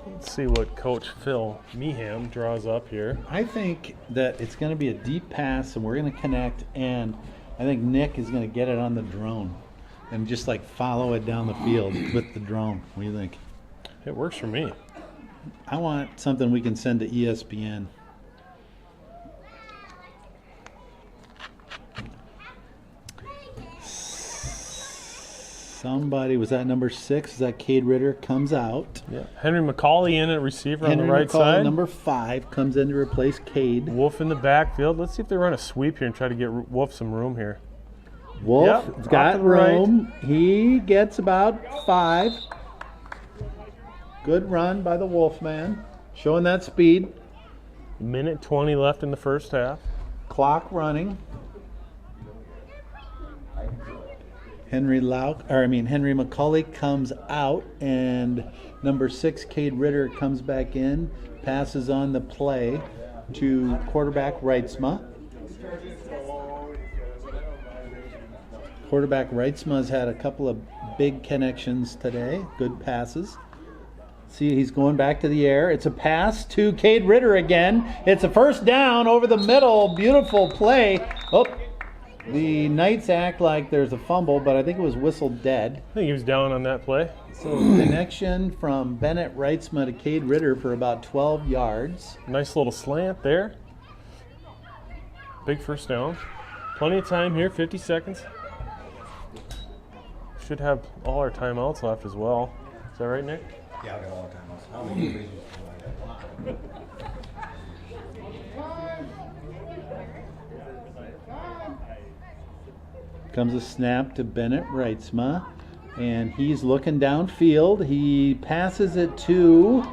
B: Let's see what Coach Phil Meeham draws up here.
A: I think that it's going to be a deep pass, and we're going to connect, and I think Nick is going to get it on the drone and just like follow it down the field with the drone. What do you think?
B: It works for me.
A: I want something we can send to ESPN. Somebody, was that number 6? Is that Cade Ritter? Comes out.
B: Yeah. Henry McCauley in at receiver
A: Henry
B: on the right
A: McCauley,
B: side.
A: number 5, comes in to replace Cade.
B: Wolf in the backfield. Let's see if they run a sweep here and try to get Wolf some room here.
A: Wolf got room. Right. He gets about 5. Good run by the Wolfman, showing that speed.
B: Minute 20 left in the first half.
A: Clock running. Henry McCauley comes out, and number 6, Cade Ritter, comes back in, passes on the play to quarterback Reitzma. Quarterback Reitzma has had a couple of big connections today, good passes. See, he's going back to the air. It's a pass to Cade Ritter again. It's a first down over the middle. Beautiful play. Oh, the Knights act like there's a fumble, but I think it was whistled dead.
B: I think he was down on that play.
A: So connection from Bennett Reitzma to Cade Ritter for about 12 yards.
B: Nice little slant there. Big first down. Plenty of time here, 50 seconds. should have all our timeouts left as well. Is that right, Nick?
C: Yeah, I got all the time.
A: Comes a snap to Bennett Reitzma, and he's looking downfield. He passes it to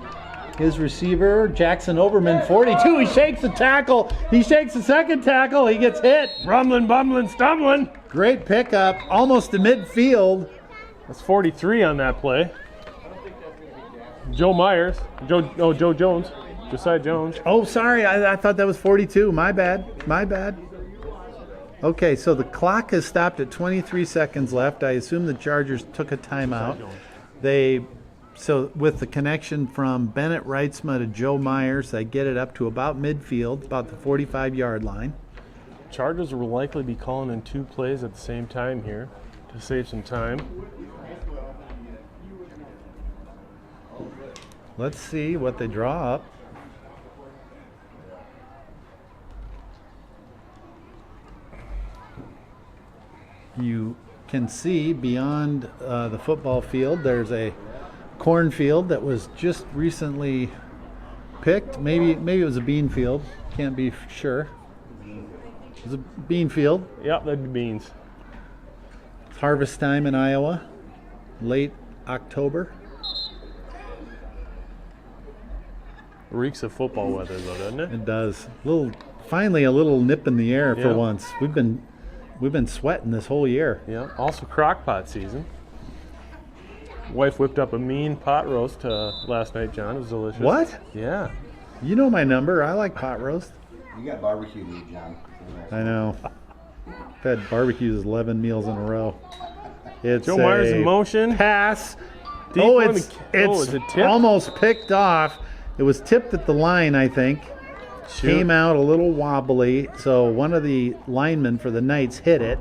A: his receiver, Jackson Overman, 42. He shakes the tackle. He shakes the second tackle. He gets hit.
B: Rumbling, bumbling, stumbling.
A: Great pickup, almost to midfield.
B: That's 43 on that play. Joe Myers. Joe Jones. Josiah Jones.
A: Oh, sorry. I thought that was 42. My bad. My bad. Okay, so the clock has stopped at 23 seconds left. I assume the Chargers took a timeout. So with the connection from Bennett Reitzma to Joe Myers, they get it up to about midfield, about the 45-yard line.
B: Chargers will likely be calling in 2 plays at the same time here to save some time.
A: Let's see what they draw up. You can see beyond the football field, there's a cornfield that was just recently picked. Maybe it was a bean field. Can't be sure. It was a bean field.
B: Yep, that'd be beans.
A: It's harvest time in Iowa, late October.
B: Reeks of football weather, though, doesn't it?
A: It does. Finally a little nip in the air for
B: Yeah.
A: once. We've been sweating this whole year.
B: Yeah. Also, crock pot season. Wife whipped up a mean pot roast last night, John. It was delicious.
A: What?
B: Yeah.
A: You know my number. I like pot roast.
C: You got barbecue meat, John.
A: I know. I've had barbecues 11 meals in a row. It's
B: Joe Myers in motion.
A: Pass.
B: Deep
A: Oh,
B: one.
A: it's
B: Is it tipped?
A: almost picked off. It was tipped at the line, I think.
B: Shoot.
A: Came out a little wobbly, so one of the linemen for the Knights hit it.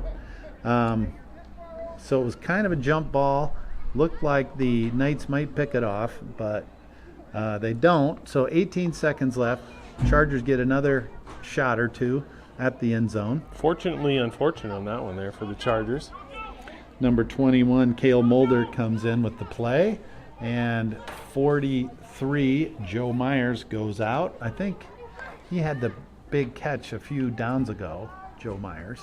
A: So it was kind of a jump ball. Looked like the Knights might pick it off, but they don't. So 18 seconds left. Chargers get another shot or two at the end zone.
B: Fortunately, unfortunate on that one there for the Chargers.
A: Number 21, Cale Mulder, comes in with the play. And 43, Joe Myers, goes out. I think he had the big catch a few downs ago, Joe Myers.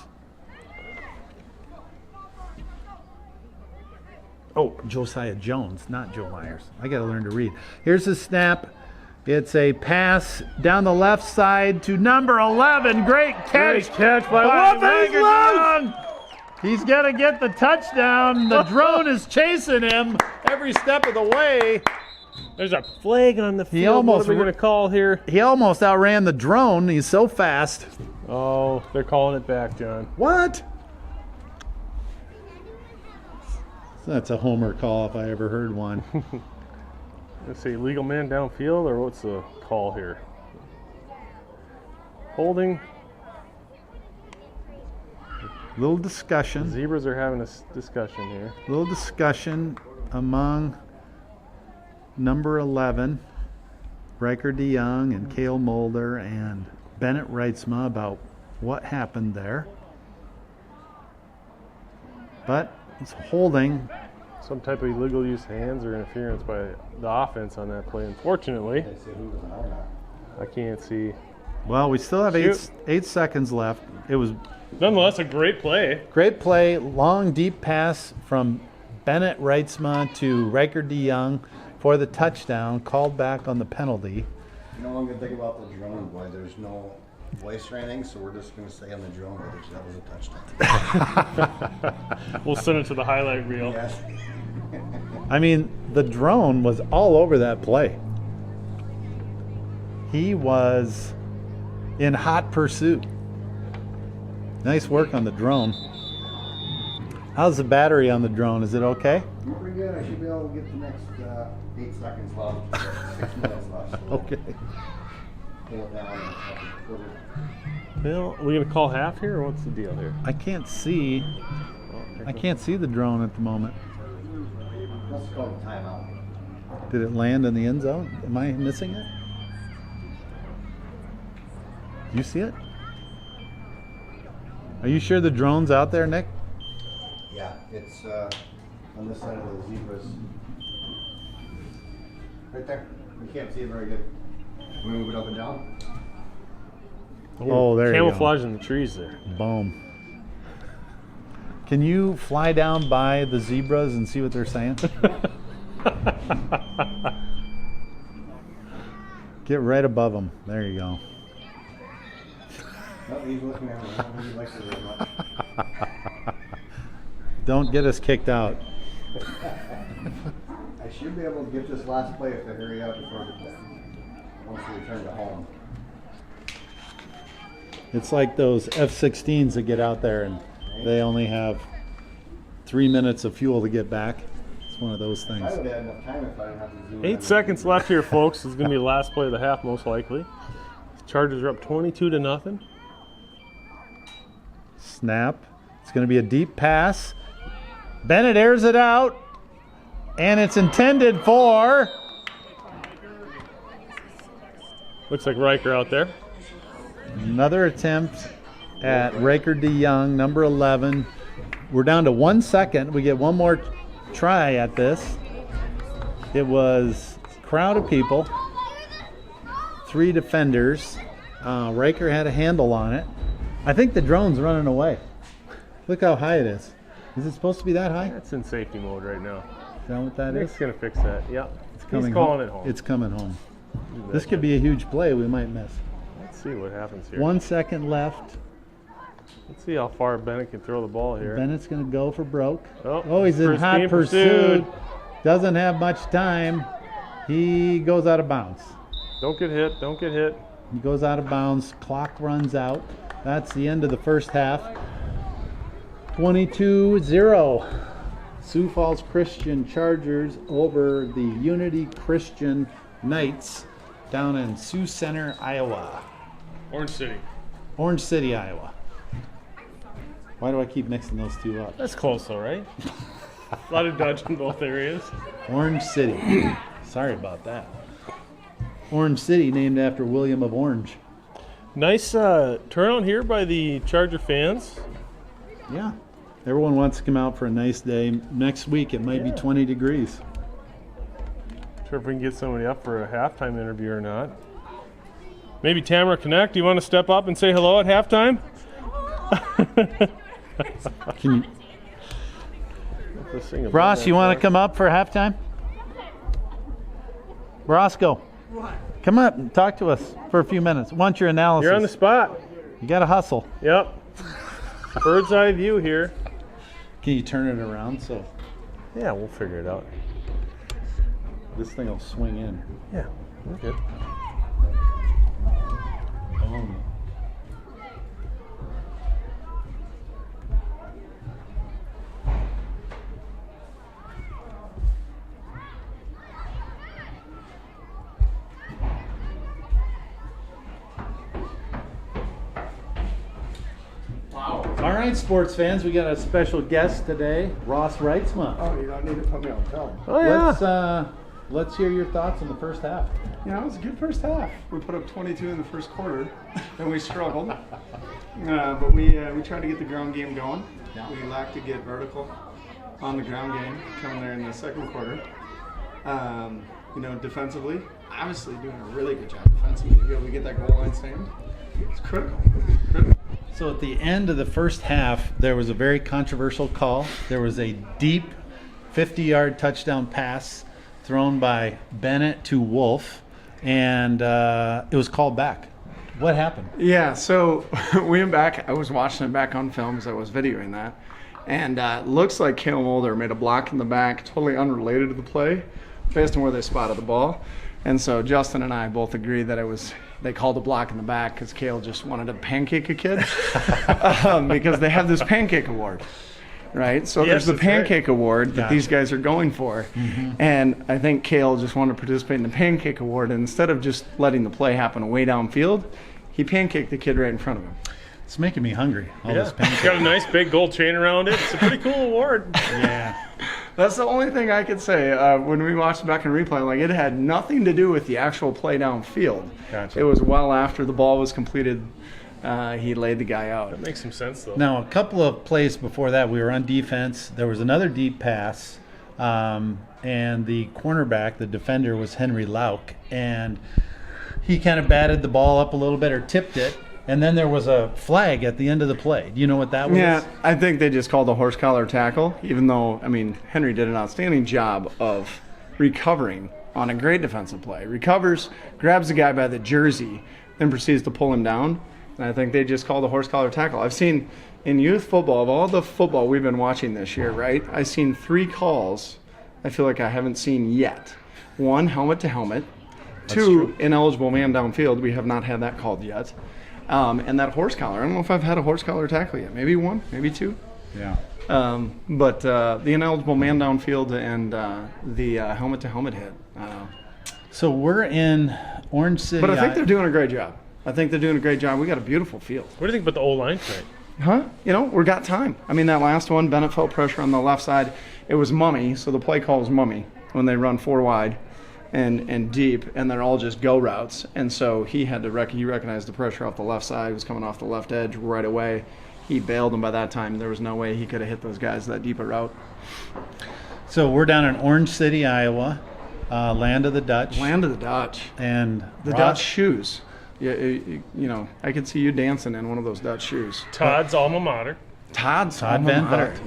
A: Oh, Josiah Jones, not Joe Myers. I got to learn to read. Here's the snap. It's a pass down the left side to number 11. Great catch.
B: Great catch by
A: Wolfen's. He's going to get the touchdown. The drone is chasing him every step of the way.
B: There's a flag on the field.
A: He almost
B: what are we going to call here?
A: He almost outran the drone. He's so fast.
B: Oh, they're calling it back, John.
A: What? That's a homer call if I ever heard one.
B: Let's see, legal man downfield, or what's the call here? Holding.
A: Little discussion.
B: Zebras are having a discussion here.
A: Little discussion among number 11, Riker DeYoung and Cale Mulder and Bennett Reitzma about what happened there. But it's holding.
B: Some type of illegal use of hands or interference by the offense on that play, unfortunately. I can't see.
A: Well, we still have eight seconds left. It was
B: nonetheless a great play.
A: great play, long, deep pass from Bennett Reitzma to Riker DeYoung for the touchdown, called back on the penalty.
C: You know, I'm going to think about the drone, boy. There's no voice or anything, so we're just going to stay on the drone. That was a touchdown.
B: We'll send it to the highlight reel.
C: Yes.
A: I mean, the drone was all over that play. He was in hot pursuit. Nice work on the drone. How's the battery on the drone? Is it okay?
C: You're pretty good. I should be able to get the next 8 seconds left. 6 minutes left. So
A: Okay.
C: pull it down and put it.
B: Well, are we going to call half here, or what's the deal here?
A: I can't see. I can't see the drone at the moment.
C: Let's call it timeout.
A: Did it land in the end zone? Am I missing it? You see it? Are you sure the drone's out there, Nick?
C: Yeah, it's on this side of the zebras. Right there. You can't see it very good. Can we move it up and down?
A: Oh, there you go.
B: Camouflage in the trees there.
A: Boom. Can you fly down by the zebras and see what they're saying? Get right above them. There you go.
C: No, he's looking at me. I don't think he likes it very much.
A: Don't get us kicked out.
C: I should be able to get this last play if I hurry up before once we return to home.
A: It's like those F-16s that get out there and they only have 3 minutes of fuel to get back. It's one of those things.
C: I would have enough time if I didn't have to zoom
B: 8
C: in.
B: seconds left here, folks. This is going to be the last play of the half, most likely. Chargers are up 22-0.
A: Snap. It's going to be a deep pass. Bennett airs it out. And it's intended for...
B: Looks like Riker out there.
A: Another attempt at Raker DeYoung, number 11. We're down to 1 second. We get one more try at this. It was a crowd of people, 3 defenders. Raker had a handle on it. I think the drone's running away. Look how high it is. Is it supposed to be that high?
B: It's in safety mode right now.
A: Is that what that
B: Nick's
A: is?
B: going to fix that. Yeah.
A: It's coming
B: He's calling it home.
A: It's coming home. This could be a huge play we might miss.
B: Let's see what happens here.
A: 1 second left.
B: Let's see how far Bennett can throw the ball here.
A: Bennett's going to go for broke.
B: Oh,
A: He's in
B: first
A: hot
B: being
A: pursuit. Doesn't have much time. He goes out of bounds.
B: Don't get hit. Don't get hit.
A: He goes out of bounds. Clock runs out. That's the end of the first half. 22-0. Sioux Falls Christian Chargers over the Unity Christian Knights down in Sioux Center, Iowa.
B: Orange City.
A: Orange City, Iowa. Why do I keep mixing those two up?
B: That's close though, right? A lot of Dutch in both areas.
A: Orange City. Sorry about that. Orange City, named after William of Orange.
B: Nice turnout here by the Charger fans.
A: Yeah. Everyone wants to come out for a nice day. Next week it might be 20 degrees.
B: Not sure if we can get somebody up for a halftime interview or not. Maybe Tamara Connect, do you want to step up and say hello at halftime?
A: Can you, Ross, you want to come up for halftime? Roscoe, come up and talk to us for a few minutes. Want your analysis.
B: You're on the spot.
A: You got to hustle.
B: Yep. Bird's eye view here.
A: Can you turn it around so
B: Yeah, we'll figure it out.
A: this thing will swing in?
B: Yeah, we're good.
A: Boom. All right, sports fans, we got a special guest today, Ross Reitzma.
D: Oh, you don't need to put me on film.
B: Oh yeah.
A: Let's hear your thoughts on the first half.
D: Yeah, it was a good first half. We put up 22 in the first quarter, and we struggled. But we tried to get the ground game going.
A: Yeah.
D: We lacked to get vertical on the ground game coming there in the second quarter. Defensively, obviously doing a really good job defensively. To be able to get that goal line stand, it's critical.
A: So at the end of the first half, there was a very controversial call. There was a deep 50-yard touchdown pass thrown by Bennett to Wolf, and it was called back. What happened?
D: Yeah, so we went back. I was watching it back on film because I was videoing that. And looks like Cale Mulder made a block in the back, totally unrelated to the play, based on where they spotted the ball. And so Justin and I both agreed that they called a block in the back because Cale just wanted to pancake a kid because they have this pancake award, right? So
B: Yes,
D: there's the
B: that's right.
D: pancake award that
A: Gotcha.
D: these guys are going for.
A: Mm-hmm.
D: And I think Cale just wanted to participate in the pancake award. And instead of just letting the play happen way downfield, he pancaked the kid right in front of him.
A: It's making me hungry. All this
B: It's
A: pancake.
B: got a nice big gold chain around it. It's a pretty cool award.
A: Yeah.
D: That's the only thing I could say. When we watched it back in replay, like it had nothing to do with the actual play downfield.
B: Gotcha.
D: It was well after the ball was completed. He laid the guy out.
B: That makes some sense though.
A: Now, a couple of plays before that, we were on defense. There was another deep pass. and the cornerback, the defender, was Henry Lauk, and he kind of batted the ball up a little bit or tipped it, and then there was a flag at the end of the play. Do you know what that was?
D: Yeah, I think they just called a horse collar tackle, even though, I mean, Henry did an outstanding job of recovering on a great defensive play. Recovers, grabs the guy by the jersey, then proceeds to pull him down. And I think they just called a horse collar tackle. I've seen in youth football, of all the football we've been watching this year, right, I've seen 3 calls I feel like I haven't seen yet. 1, helmet to helmet. 2, ineligible man downfield. We have not had that called yet. And that horse collar. I don't know if I've had a horse collar tackle yet. Maybe 1, maybe 2.
A: Yeah.
D: But the ineligible man downfield and the helmet to helmet hit.
A: So we're in Orange City.
D: But I think they're doing a great job. We got a beautiful field.
B: What do you think about the O-line tonight?
D: Huh? You know, we got time. I mean, that last one, Bennett felt pressure on the left side. It was mummy, so the play call was mummy when they run 4 wide and deep, and they're all just go routes. And so he had to he recognized the pressure off the left side. He was coming off the left edge right away. He bailed, and by that time, there was no way he could have hit those guys that deep a route.
A: So we're down in Orange City, Iowa, land of the Dutch.
D: Land of the Dutch.
A: And
D: the Dutch shoes. Yeah, you know, I could see you dancing in one of those Dutch shoes.
B: Todd's alma mater.
A: Todd Van Vogt.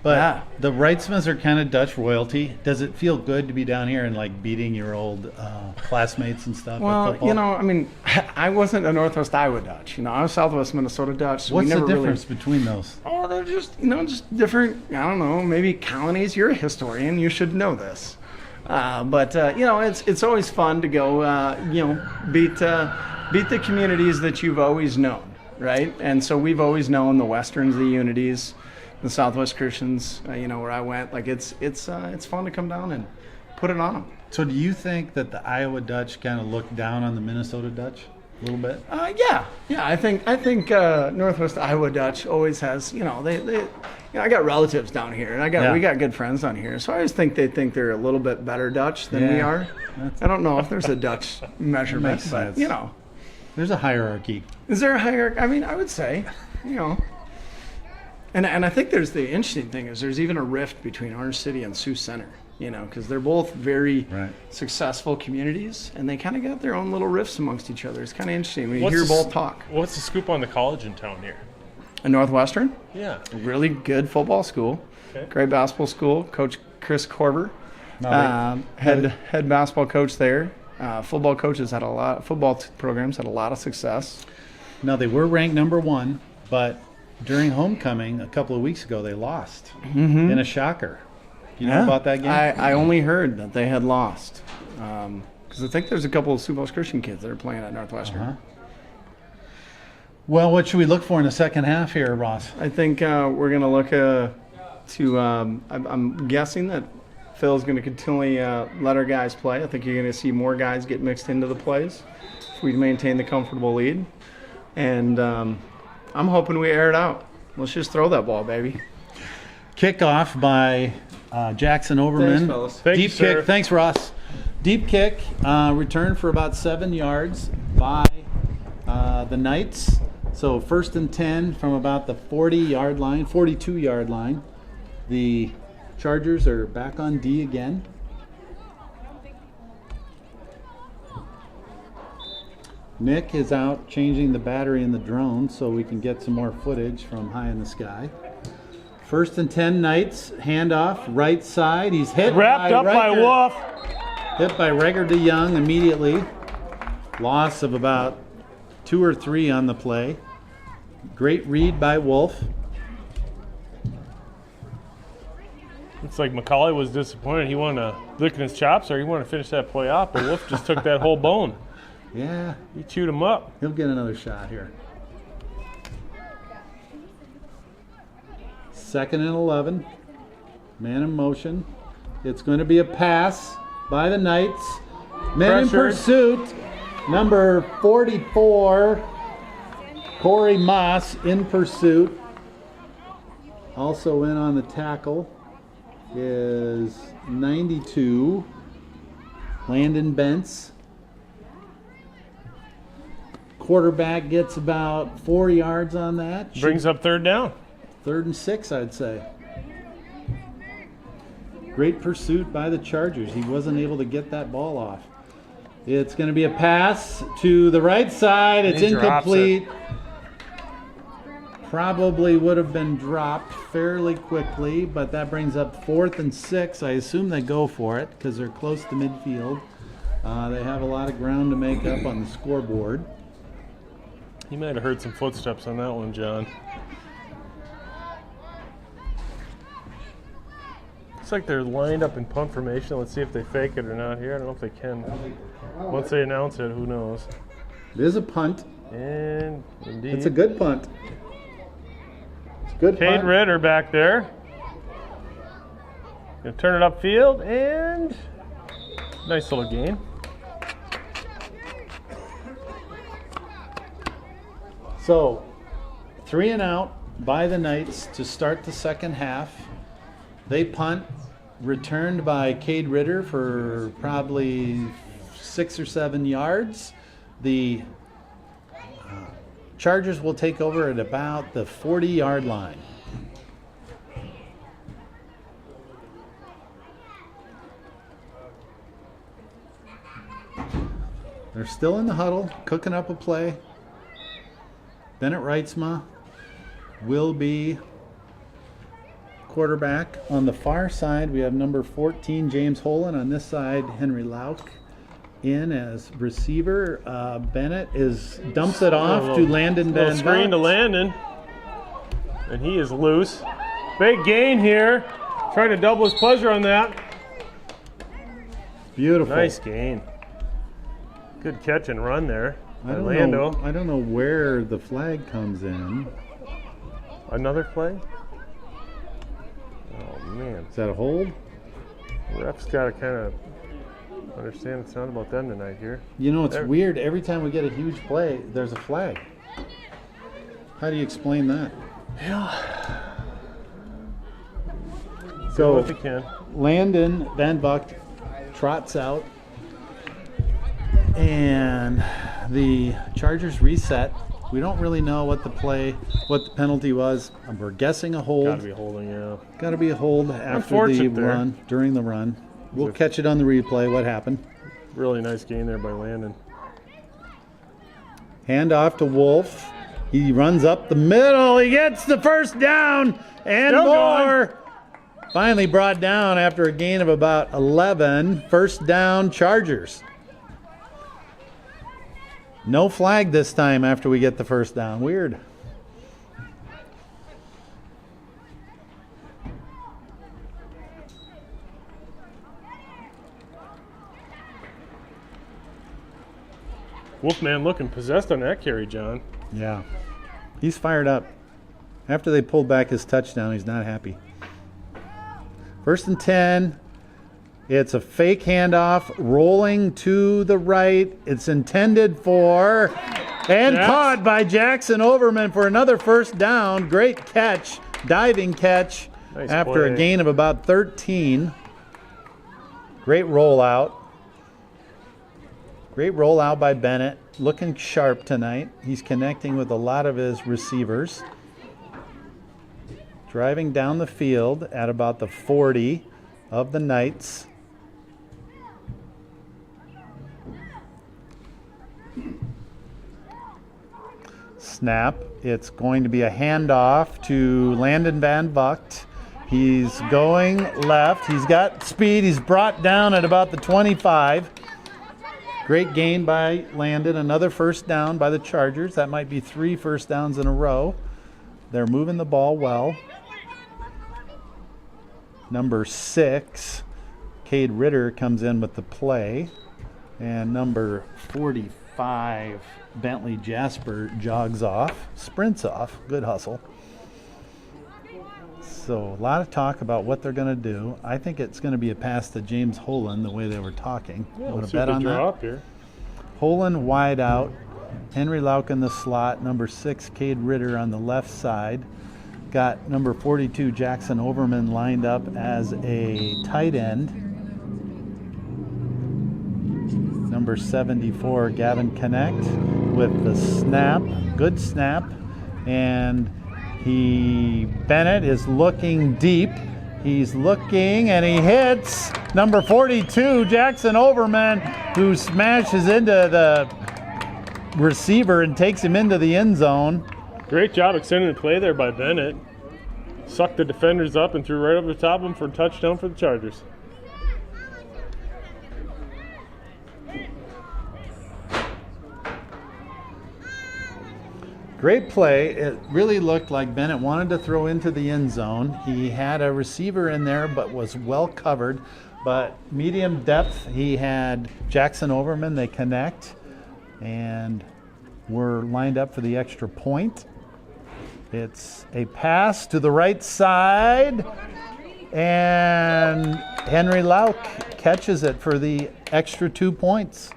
A: But
D: Yeah.
A: the Wrightsmans are kind of Dutch royalty. Does it feel good to be down here and like beating your old classmates and stuff? at
D: Well,
A: football?
D: you know, I mean, I wasn't a Northwest Iowa Dutch. You know, I was Southwest Minnesota Dutch. So
A: What's
D: we
A: the
D: never
A: difference between those?
D: Oh, they're just, you know, just different, I don't know, maybe colonies. You're a historian. You should know this. But you know, it's always fun to go, you know, beat the communities that you've always known, right? And so we've always known the Westerns, the Unities, the Southwest Christians, you know, where I went. Like, it's fun to come down and put it on them.
A: So do you think that the Iowa Dutch kind of look down on the Minnesota Dutch a little bit?
D: Yeah. I think Northwest Iowa Dutch always has, you know, they you know, I got relatives down here, and we got good friends down here, so I always think they think they're a little bit better Dutch than we are. I don't know if there's a Dutch measurement,
A: Makes
D: but
A: sense.
D: you know,
A: There's a hierarchy.
D: is there a hierarchy? I mean, I would say, you know, and I think there's the interesting thing is there's even a rift between Orange City and Sioux Center. You know, because they're both very successful communities, and they kind of got their own little rifts amongst each other. It's kind of interesting when you hear both talk.
B: What's the scoop on the college in town here?
D: A Northwestern,
B: Yeah.
D: really good football school, great basketball school. Coach Chris Korver, head basketball coach there. Football coaches had football programs had a lot of success.
A: Now, they were ranked number 1, but during homecoming a couple of weeks ago, they lost in a shocker. You know about that game?
D: I only heard that they had lost. Because I think there's a couple of Sioux Falls Christian kids that are playing at Northwestern.
A: Well, what should we look for in the second half here, Ross?
D: I think we're going to look to I'm guessing that Phil's going to continually let our guys play. I think you're going to see more guys get mixed into the plays if we maintain the comfortable lead. And I'm hoping we air it out. Let's just throw that ball, baby.
A: Kickoff by Jackson Overman.
D: Thanks, fellas.
B: Thank you,
A: Deep
B: sir.
A: kick. Thanks, Ross. Deep kick. Return for about 7 yards by the Knights. So 1st and 10 from about the 40-yard line, 42-yard line. The Chargers are back on D again. Nick is out changing the battery in the drone so we can get some more footage from high in the sky. 1st and 10 Knights, handoff, right side. He's hit
B: Wrapped up by
A: Riker.
B: Wolf.
A: Hit by Reger DeYoung immediately. Loss of about 2 or 3 on the play. Great read by Wolf.
B: It's like McCauley was disappointed. He wanted to lick his chops, or he wanted to finish that play off, but Wolf just took that whole bone.
A: Yeah,
B: He chewed him up.
A: he'll get another shot here. 2nd and 11. Man in motion. It's going to be a pass by the Knights. Men in
B: Pressured.
A: pursuit. Number 44, Corey Moss in pursuit. Also in on the tackle is 92, Landon Bentz. Quarterback gets about 4 yards on that.
B: Brings up 3rd down.
A: 3rd and 6, I'd say. Great pursuit by the Chargers. He wasn't able to get that ball off. It's going to be a pass to the right side. It's incomplete. Probably would have been dropped fairly quickly, but that brings up 4th and 6. I assume they go for it because they're close to midfield. They have a lot of ground to make up on the scoreboard.
B: You might have heard some footsteps on that one, John. Looks like they're lined up in punt formation. Let's see if they fake it or not here. I don't know if they can. Once they announce it, who knows?
A: It is a punt.
B: And indeed.
A: It's a good punt. It's a good
B: Cade
A: punt.
B: Ritter back there. Gonna turn it upfield and nice little gain.
A: So, 3 and out by the Knights to start the second half. They punt, returned by Cade Ritter for probably 6 or 7 yards. The Chargers will take over at about the 40-yard line. They're still in the huddle, cooking up a play. Bennett Reitzma will be quarterback. On the far side, we have number 14, James Holen. On this side, Henry Lauk in as receiver. Bennett dumps it off to Landon Van Vogt.
B: Screen to Landon. And he is loose. Big gain here. Trying to double his pleasure on that.
A: Beautiful.
B: Nice gain. Good catch and run there.
A: I don't know where the flag comes in.
B: Another play? Oh, man.
A: Is that a hold?
B: Ref's got to kind of understand it's not about them tonight here.
A: You know, it's weird. Every time we get a huge play, there's a flag. How do you explain that?
B: Yeah.
A: So,
B: if you can.
A: Landon Van Vogt trots out. And the Chargers reset. We don't really know what the penalty was. We're guessing a hold.
B: Got to be holding, yeah.
A: Got to be a hold after the run, during the run. We'll catch it on the replay, what happened.
B: Really nice gain there by Landon.
A: Hand off to Wolf. He runs up the middle. He gets the first down and
B: Still
A: more.
B: Going.
A: Finally brought down after a gain of about 11. First down, Chargers. No flag this time after we get the first down. Weird.
B: Wolfman looking possessed on that carry, John.
A: Yeah. He's fired up. After they pulled back his touchdown, he's not happy. 1st and 10. It's a fake handoff, rolling to the right. It's intended for, and caught by Jackson Overman for another first down. Great catch, diving catch,
B: nice
A: after
B: play.
A: A gain of about 13. Great rollout. Great rollout by Bennett. Looking sharp tonight. He's connecting with a lot of his receivers. Driving down the field at about the 40 of the Knights. Snap. It's going to be a handoff to Landon Van Vogt. He's going left. He's got speed. He's brought down at about the 25. Great gain by Landon. Another first down by the Chargers. That might be 3 first downs in a row. They're moving the ball well. Number 6, Cade Ritter, comes in with the play. And number 45, Bentley Jasper, jogs off, sprints off. Good hustle. So a lot of talk about what they're going to do. I think it's going to be a pass to James Holen, the way they were talking.
B: Yeah,
A: Want to bet on that?
B: Up here.
A: Holen wide out. Henry Lauk in the slot. Number 6, Cade Ritter on the left side. Got number 42, Jackson Overman, lined up as a tight end. Number 74, Gavin Connect with the snap. Good snap. And Bennett is looking deep. He's looking, and he hits number 42, Jackson Overman, who smashes into the receiver and takes him into the end zone.
B: Great job extending the play there by Bennett. Sucked the defenders up and threw right over the top of them for a touchdown for the Chargers.
A: Great play. It really looked like Bennett wanted to throw into the end zone. He had a receiver in there but was well covered. But medium depth, he had Jackson Overman. They connect and were lined up for the extra point. It's a pass to the right side, and Henry Lauk catches it for the extra 2 points.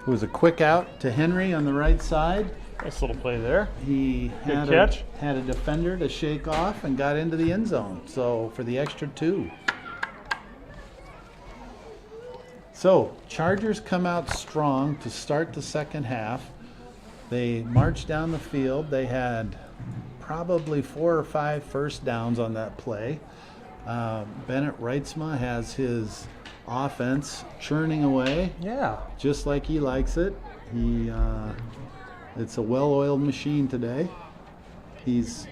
A: It was a quick out to Henry on the right side.
B: Nice little play there.
A: He
B: Good catch.
A: had a defender to shake off and got into the end zone. So for the extra 2. So Chargers come out strong to start the second half. They marched down the field. They had probably 4 or 5 first downs on that play. Bennett Reitzma has his offense churning away.
B: Yeah.
A: Just like he likes it. It's a well-oiled machine today. He's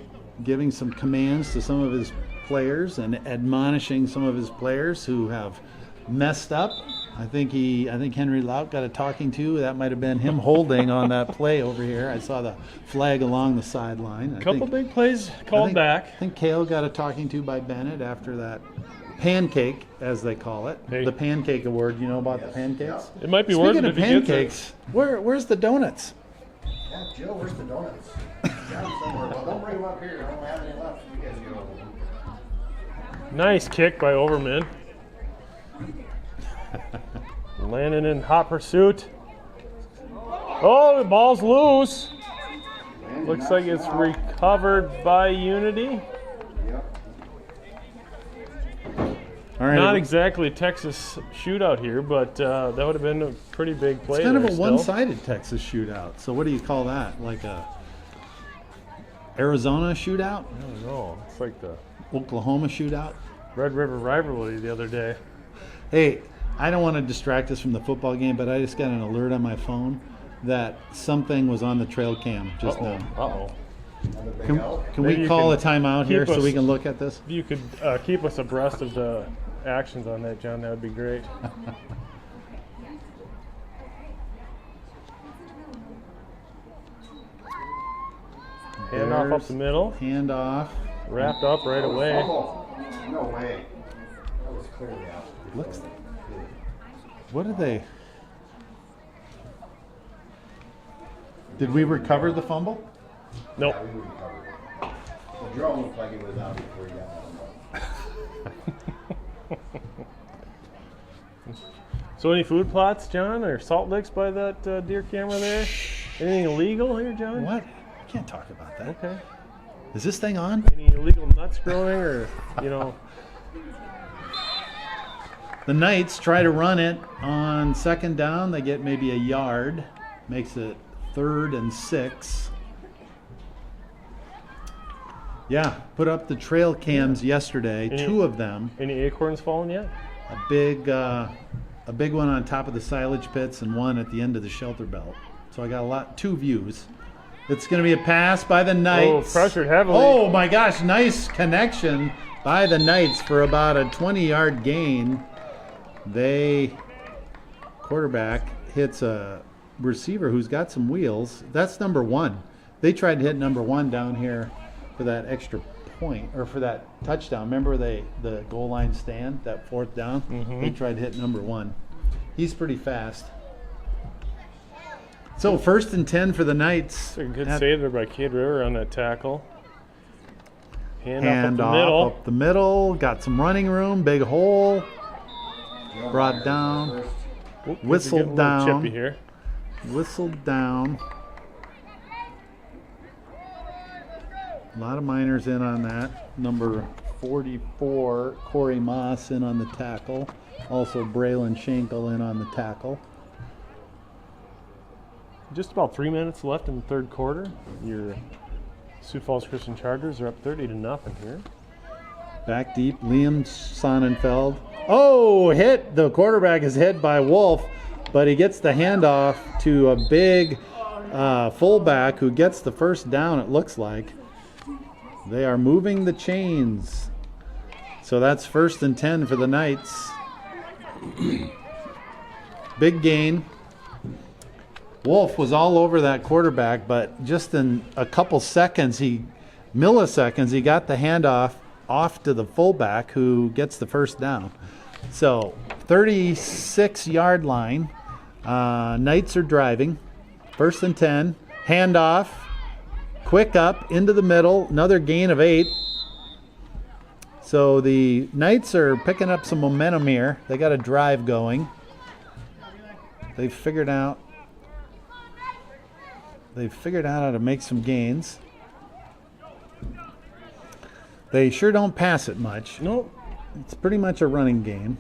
A: giving some commands to some of his players and admonishing some of his players who have messed up. I think Henry Lauk got a talking to. That might have been him holding on that play over here. I saw the flag along the sideline.
B: Couple big plays called back.
A: I think Kale got a talking to by Bennett after that pancake, as they call it.
B: Hey.
A: The pancake award. You know about the pancakes?
B: It might be worth it
A: Speaking
B: if
A: of
B: he gets it.
A: pancakes, where's the donuts?
C: Yeah, Joe, where's the donuts? Got 'em somewhere. Well, don't bring them up here. I don't have any left. You guys get over them.
B: Nice kick by Overman. Landon in hot pursuit. Oh, the ball's loose. Looks like it's recovered by Unity.
A: All right,
B: Not exactly a Texas shootout here, but that would have been a pretty big play.
A: it's kind of
B: there
A: a
B: still.
A: one-sided Texas shootout. So what do you call that? Like a Arizona shootout?
B: I don't know. It's like the
A: Oklahoma shootout?
B: Red River rivalry the other day.
A: Hey, I don't want to distract us from the football game, but I just got an alert on my phone that something was on the trail cam just now.
B: Uh-oh.
C: Another big
A: Can,
C: out.
A: can
B: Maybe
A: we
B: you
A: call a
B: can
A: timeout here
B: keep
A: so we
B: us-
A: can look at this?
B: If you could keep us abreast of the actions on that, John, that would be great. Handoff up the middle.
A: Hand off.
B: Wrapped up right away.
C: Oh, no way. That was clearly out.
A: Looks. What did they? Did we recover the fumble?
B: Nope.
C: Yeah, we recovered it. The drone looked like it was out before he got that.
B: So any food plots, John, or salt licks by that deer camera there? Anything illegal here, John?
A: What? I can't talk about that.
B: Okay.
A: Is this thing on?
B: Any illegal nuts growing, or
A: The Knights try to run it on second down. They get maybe a yard. Makes it 3rd and 6. Yeah, put up the trail cams yesterday.
B: Any-
A: 2 of them.
B: any acorns fallen yet?
A: A big one on top of the silage pits and one at the end of the shelter belt. So I got 2 views. It's going to be a pass by the Knights.
B: Oh, pressured heavily.
A: Oh my gosh, nice connection by the Knights for about a 20-yard gain. Quarterback hits a receiver who's got some wheels. That's number 1. They tried to hit number 1 down here for that extra point, or for that touchdown. Remember the goal line stand, that 4th down? They tried to hit number 1. He's pretty fast. So 1st and 10 for the Knights.
B: A good save there by Cade River on that tackle. Hand
A: Hand
B: off
A: up the middle. Got some running room. Big hole. Brought down.
B: Oop,
A: Whistled
B: getting a little
A: down.
B: chippy here.
A: Whistled down. A lot of minors in on that. Number 44, Corey Moss, in on the tackle. Also Braylon Schenkel in on the tackle.
B: Just about 3 minutes left in the third quarter. Your Sioux Falls Christian Chargers are up 30-0 here.
A: Back deep, Liam Sonnenfeld. Oh, hit. The quarterback is hit by Wolf, but he gets the handoff to a big fullback who gets the first down, it looks like. They are moving the chains. So that's 1st and 10 for the Knights. Big gain. Wolf was all over that quarterback, but just in a couple milliseconds, he got the handoff off to the fullback who gets the first down. So 36-yard line. Knights are driving. 1st and 10. Handoff. Quick up into the middle. Another gain of 8. So the Knights are picking up some momentum here. They got a drive going. They've figured out how to make some gains. They sure don't pass it much.
B: Nope.
A: It's pretty much a running game.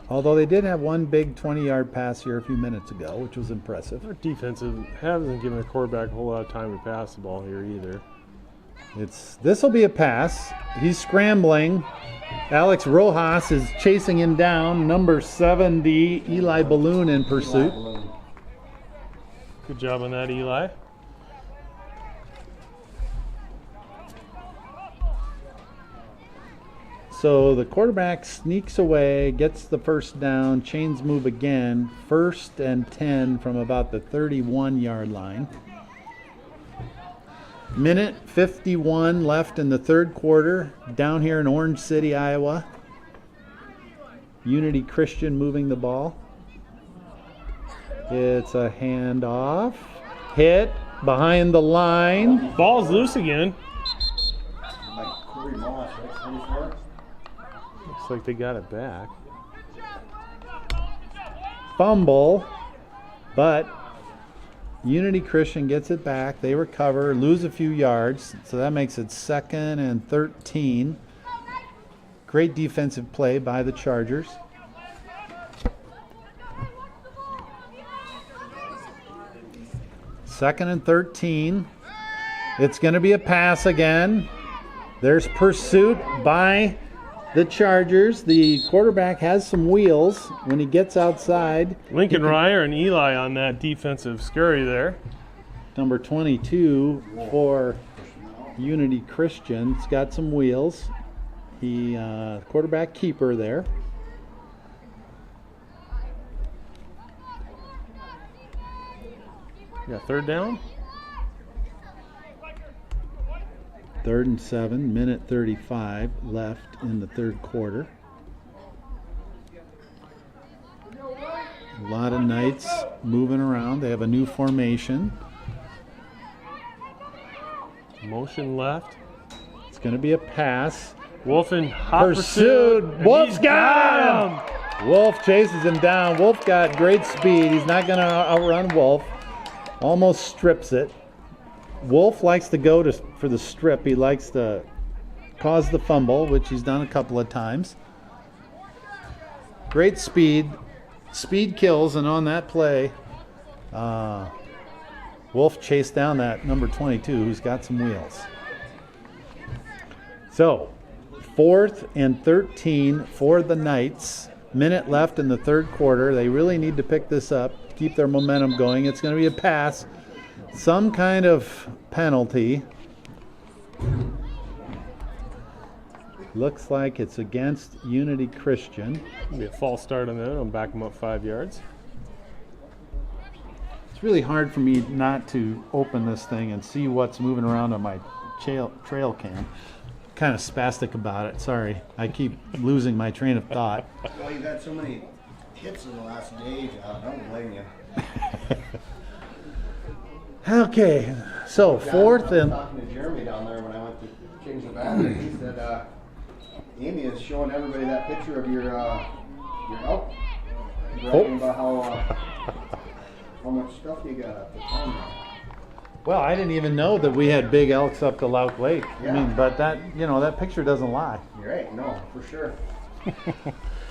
A: Although they did have one big 20-yard pass here a few minutes ago, which was impressive.
B: Our defensive hasn't given the quarterback a whole lot of time to pass the ball here either.
A: This will be a pass. He's scrambling. Alex Rojas is chasing him down. Number 70, Eli Balloon in pursuit.
B: Good job on that, Eli.
A: So the quarterback sneaks away, gets the first down, chains move again. 1st and 10 from about the 31-yard line. Minute 51 left in the 3rd quarter down here in Orange City, Iowa. Unity Christian moving the ball. It's a handoff. Hit behind the line.
B: Ball's loose again. Looks like they got it back.
A: Fumble, but Unity Christian gets it back. They recover, lose a few yards, so that makes it 2nd and 13. Great defensive play by the Chargers. Second and 13. It's going to be a pass again. There's pursuit by the Chargers. The quarterback has some wheels when he gets outside.
B: Lincoln Ryer and Eli on that defensive scurry there.
A: Number 22 for Unity Christian's got some wheels. He quarterback keeper there.
B: Yeah, 3rd down.
A: 3rd and 7, minute 35 left in the 3rd quarter. A lot of Knights moving around. They have a new formation.
B: Motion left.
A: It's going to be a pass.
B: Wolf in hot
A: Pursued.
B: pursuit.
A: Wolf's got him. Wolf chases him down. Wolf got great speed. He's not going to outrun Wolf. Almost strips it. Wolf likes to go for the strip. He likes to cause the fumble, which he's done a couple of times. Great speed. Speed kills, and on that play, Wolf chased down that number 22 who's got some wheels. So, 4th and 13 for the Knights. Minute left in the 3rd quarter. They really need to pick this up, keep their momentum going. It's going to be a pass. Some kind of penalty. Looks like it's against Unity Christian.
B: Be a false start on that. I'll back them up 5 yards.
A: It's really hard for me not to open this thing and see what's moving around on my trail cam. Kind of spastic about it. Sorry. I keep losing my train of thought.
C: Well, you've had so many hits in the last day, John. I don't blame you.
A: Okay, so 4th and...
C: I was talking to Jeremy down there when I went to change the battery. He said, Amy is showing everybody that picture of your elk. Bragging about how much stuff you got up there.
A: Well, I didn't even know that we had big elks up to Lauk Lake.
C: Yeah.
A: I mean, but that picture doesn't lie.
C: You're right, no, for sure.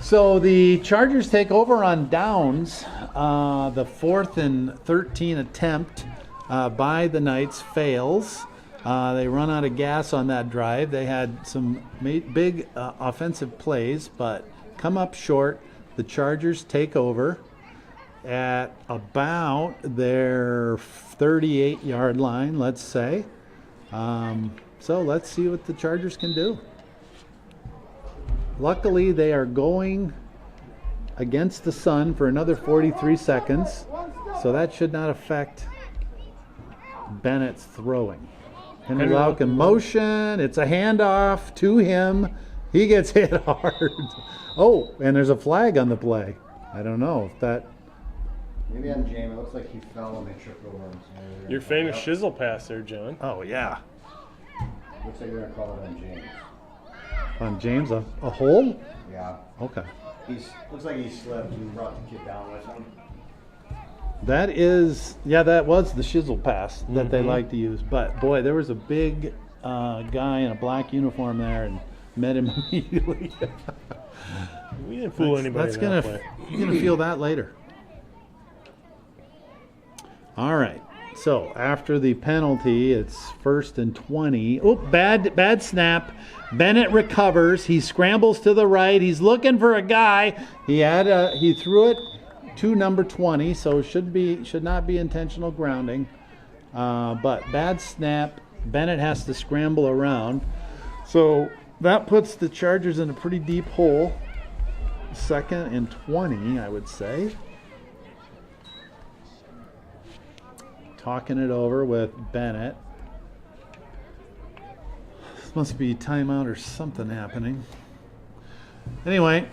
A: So the Chargers take over on downs. The 4th and 13 attempt by the Knights fails. They run out of gas on that drive. They had some big offensive plays, but come up short. The Chargers take over at about their 38-yard line, let's say. So let's see what the Chargers can do. Luckily, they are going against the sun for another 43 seconds, so that should not affect Bennett's throwing. Henry Lauk in motion. It's a handoff to him. He gets hit hard. Oh, and there's a flag on the play. I don't know if that...
C: Maybe on James. It looks like he fell and they tripped over him. So
B: Your famous shizzle pass there, John.
A: Oh, yeah.
C: Looks like they're going to call it on James.
A: On James, a hold?
C: Yeah.
A: Okay.
C: Looks like he slipped and brought the kid down with him.
A: That is, yeah, that was the shizzle pass that they like to use. But, boy, there was a big guy in a black uniform there and met him immediately.
B: We didn't fool anybody.
A: You're going to feel that later. All right. So, after the penalty, it's 1st and 20. Oh, bad snap. Bennett recovers. He scrambles to the right. He's looking for a guy. He threw it to number 20, so should not be intentional grounding. But bad snap. Bennett has to scramble around. So that puts the Chargers in a pretty deep hole. 2nd and 20, I would say. Talking it over with Bennett. This must be timeout or something happening. Anyway,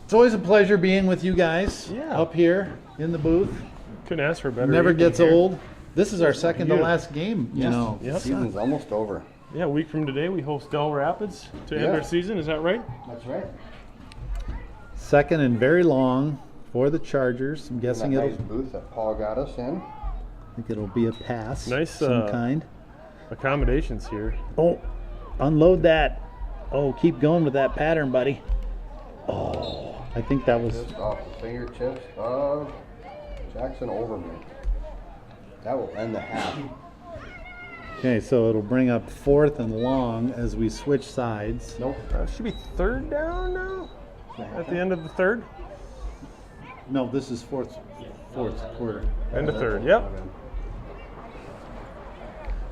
A: it's always a pleasure being with you guys up here in the booth.
B: Couldn't ask for a better.
A: Never gets
B: here.
A: old. This is our second to last game, you know.
B: Yep.
C: Season's almost over.
B: Yeah, a week from today we host Del Rapids to end our season. Is that right?
C: That's right.
A: 2nd and very long for the Chargers. I'm guessing
C: That nice booth that Paul got us in.
A: I think it'll be a pass.
B: Nice
A: of some kind.
B: Accommodations here.
A: Oh, unload that. Oh, keep going with that pattern, buddy. Oh, I think that was...
C: Just off the fingertips of Jackson Overman. That will end the half.
A: Okay, so it'll bring up 4th and long as we switch sides.
C: Nope.
B: Should be 3rd down now? At the end of the 3rd?
A: No, this is fourth quarter.
B: End of 3rd, yep.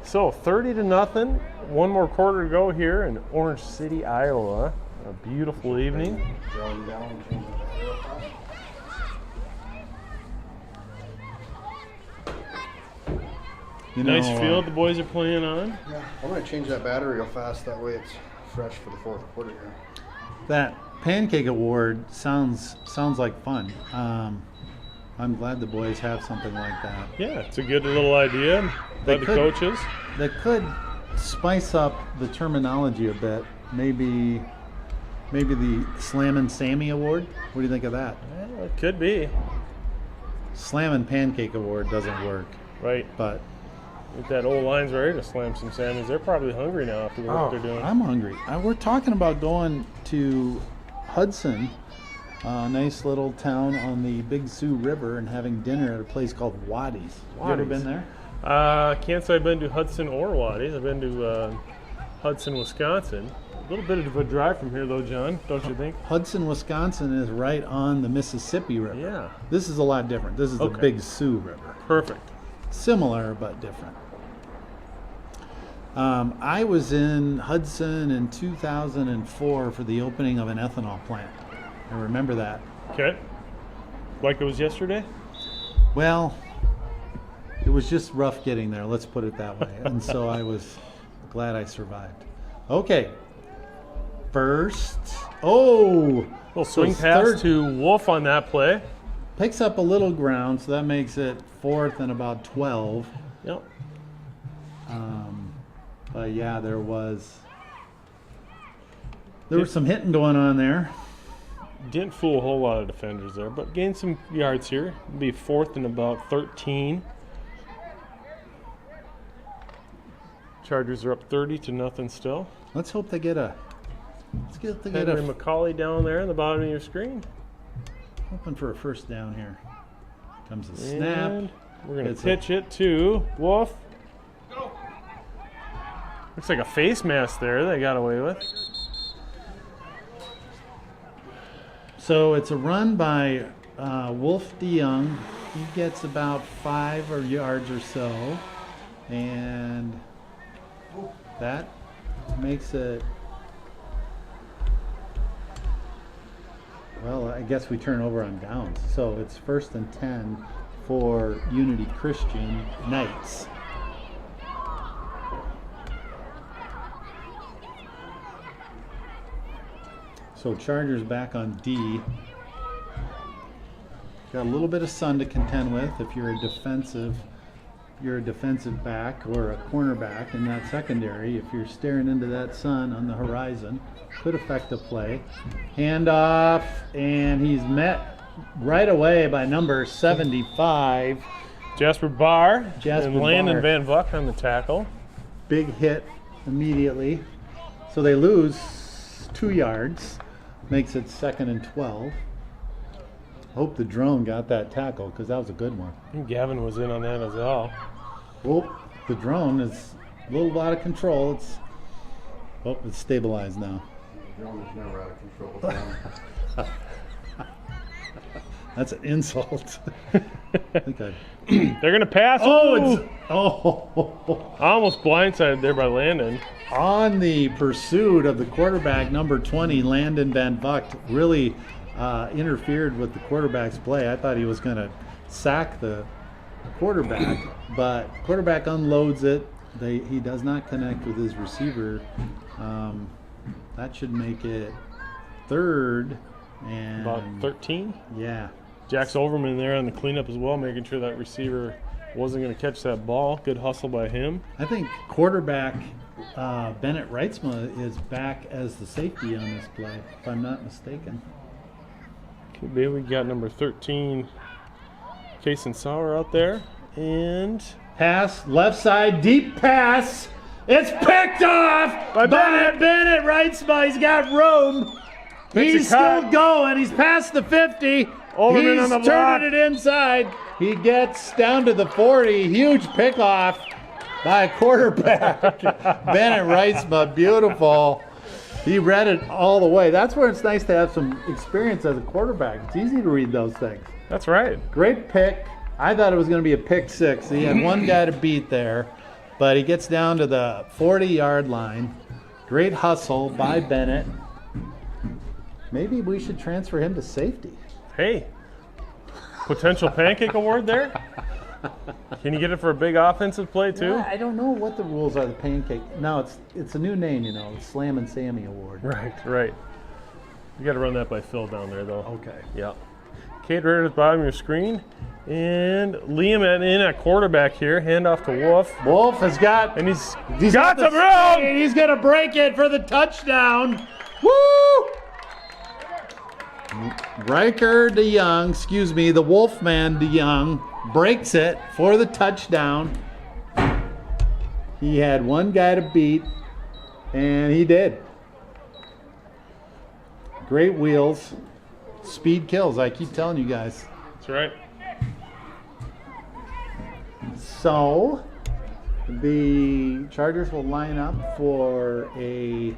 B: So 30-0. One more quarter to go here in Orange City, Iowa. A beautiful evening. Nice field the boys are playing on.
C: Yeah, I'm going to change that battery real fast. That way it's fresh for the 4th quarter here.
A: That pancake award sounds like fun. I'm glad the boys have something like that.
B: Yeah, it's a good little idea by the coaches.
A: They could spice up the terminology a bit. Maybe the Slammin' Sammy Award. What do you think of that?
B: Well, it could be.
A: Slammin' Pancake Award doesn't work.
B: Right.
A: But
B: if that old line's ready to slam some Sammys, they're probably hungry now after what they're doing.
A: I'm hungry. We're talking about going to Hudson, a nice little town on the Big Sioux River, and having dinner at a place called Waddy's. You ever been there?
B: Can't say I've been to Hudson or Waddy's. I've been to Hudson, Wisconsin. A little bit of a drive from here, though, John, don't you think?
A: Hudson, Wisconsin is right on the Mississippi River.
B: Yeah.
A: This is a lot different. This is the Big Sioux River.
B: Perfect.
A: Similar, but different. I was in Hudson in 2004 for the opening of an ethanol plant. I remember that.
B: Okay. Like it was yesterday?
A: Well, it was just rough getting there, let's put it that way. And so I was glad I survived. Okay. First. Oh!
B: Little swing pass to Wolf on that play.
A: Picks up a little ground, so that makes it 4th and about 12.
B: Yep.
A: But yeah, there was some hitting going on there.
B: Didn't fool a whole lot of defenders there, but gained some yards here. It'll be 4th and about 13. Chargers are up 30-0 still.
A: Let's hope they get a.
B: Henry McCauley down there in the bottom of your screen.
A: Hoping for a first down here. Comes a snap.
B: And we're going to pitch it to Wolf. Looks like a face mask there they got away with.
A: So it's a run by Wolf DeYoung. He gets about 5 yards or so, and that makes it, well, I guess we turn over on downs. So it's 1st and 10 for Unity Christian Knights. So Chargers back on D. Got a little bit of sun to contend with if you're a defensive back or a cornerback in that secondary. If you're staring into that sun on the horizon, could affect the play. Handoff, and he's met right away by number 75.
B: Jasper Barr and Landon
A: Barr.
B: Van Vuck on the tackle.
A: Big hit immediately. So they lose 2 yards. Makes it 2nd and 12. Hope the drone got that tackle because that was a good one.
B: I think Gavin was in on that as well.
A: Well, the drone is a little out of control. It's stabilized now.
C: The drone is never out of control.
A: That's an insult. I think
B: They're going to pass. Almost blindsided there by Landon.
A: On the pursuit of the quarterback, number 20, Landon Van Vuck, really interfered with the quarterback's play. I thought he was going to sack the quarterback, but quarterback unloads it. He does not connect with his receiver. That should make it 3rd and
B: About 13.
A: Yeah.
B: Jax Overman there on the cleanup as well, making sure that receiver wasn't going to catch that ball. Good hustle by him.
A: I think quarterback Bennett Reitzma is back as the safety on this play, if I'm not mistaken.
B: Could be. We got number 13, Kason Sauer out there. And
A: Pass, left side, deep pass. It's picked off by Bennett Reitzma. He's got room. He's still going. He's past the 50.
B: Overman on the
A: He's
B: block.
A: turning it inside. He gets down to the 40. Huge pickoff by a quarterback. Bennett Reitzma, beautiful. He read it all the way. That's where it's nice to have some experience as a quarterback. It's easy to read those things.
B: that's right.
A: Great pick. I thought it was going to be a pick 6. He had one guy to beat there, but he gets down to the 40-yard line. Great hustle by Bennett. Maybe we should transfer him to safety.
B: Hey, potential pancake award there. Can you get it for a big offensive play too?
A: Yeah, I don't know what the rules are. The pancake. No, it's a new name. The Slam and Sammy Award.
B: Right. You got to run that by Phil down there though.
A: Okay.
B: Yeah. Kate right at the bottom of your screen, and Liam at quarterback here. Handoff to Wolf.
A: Wolf has got.
B: And he's
A: got
B: some
A: the
B: room.
A: speed. He's gonna break it for the touchdown. Woo! Riker DeYoung, the Wolfman DeYoung, breaks it for the touchdown. He had one guy to beat, and he did. Great wheels. Speed kills, I keep telling you guys.
B: That's right.
A: So, the Chargers will line up for a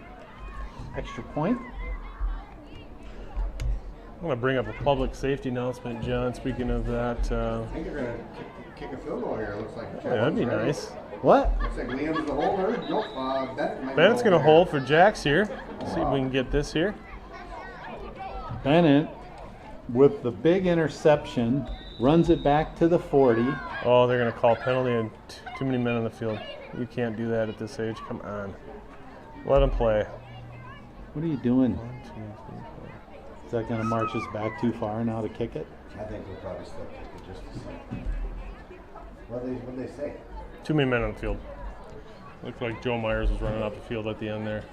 A: extra point.
B: I'm going to bring up a public safety announcement, John. Speaking of that,
C: I think they're going to kick a field goal here, it looks like.
B: yeah, that'd be nice.
A: What?
C: Looks like Liam's the holder. Nope,
B: Bennett's going to hold for Jax here. See if we can get this here.
A: Bennett, with the big interception, runs it back to the 40.
B: Oh, they're going to call penalty and too many men on the field. You can't do that at this age. Come on. Let them play.
A: What are you doing?
B: 1, 2, 3, 4.
A: Is that going to march us back too far now to kick it?
C: I think we'll probably still kick it just to see. What they say?
B: Too many men on the field. Looked like Joe Myers was running off the field at the end there.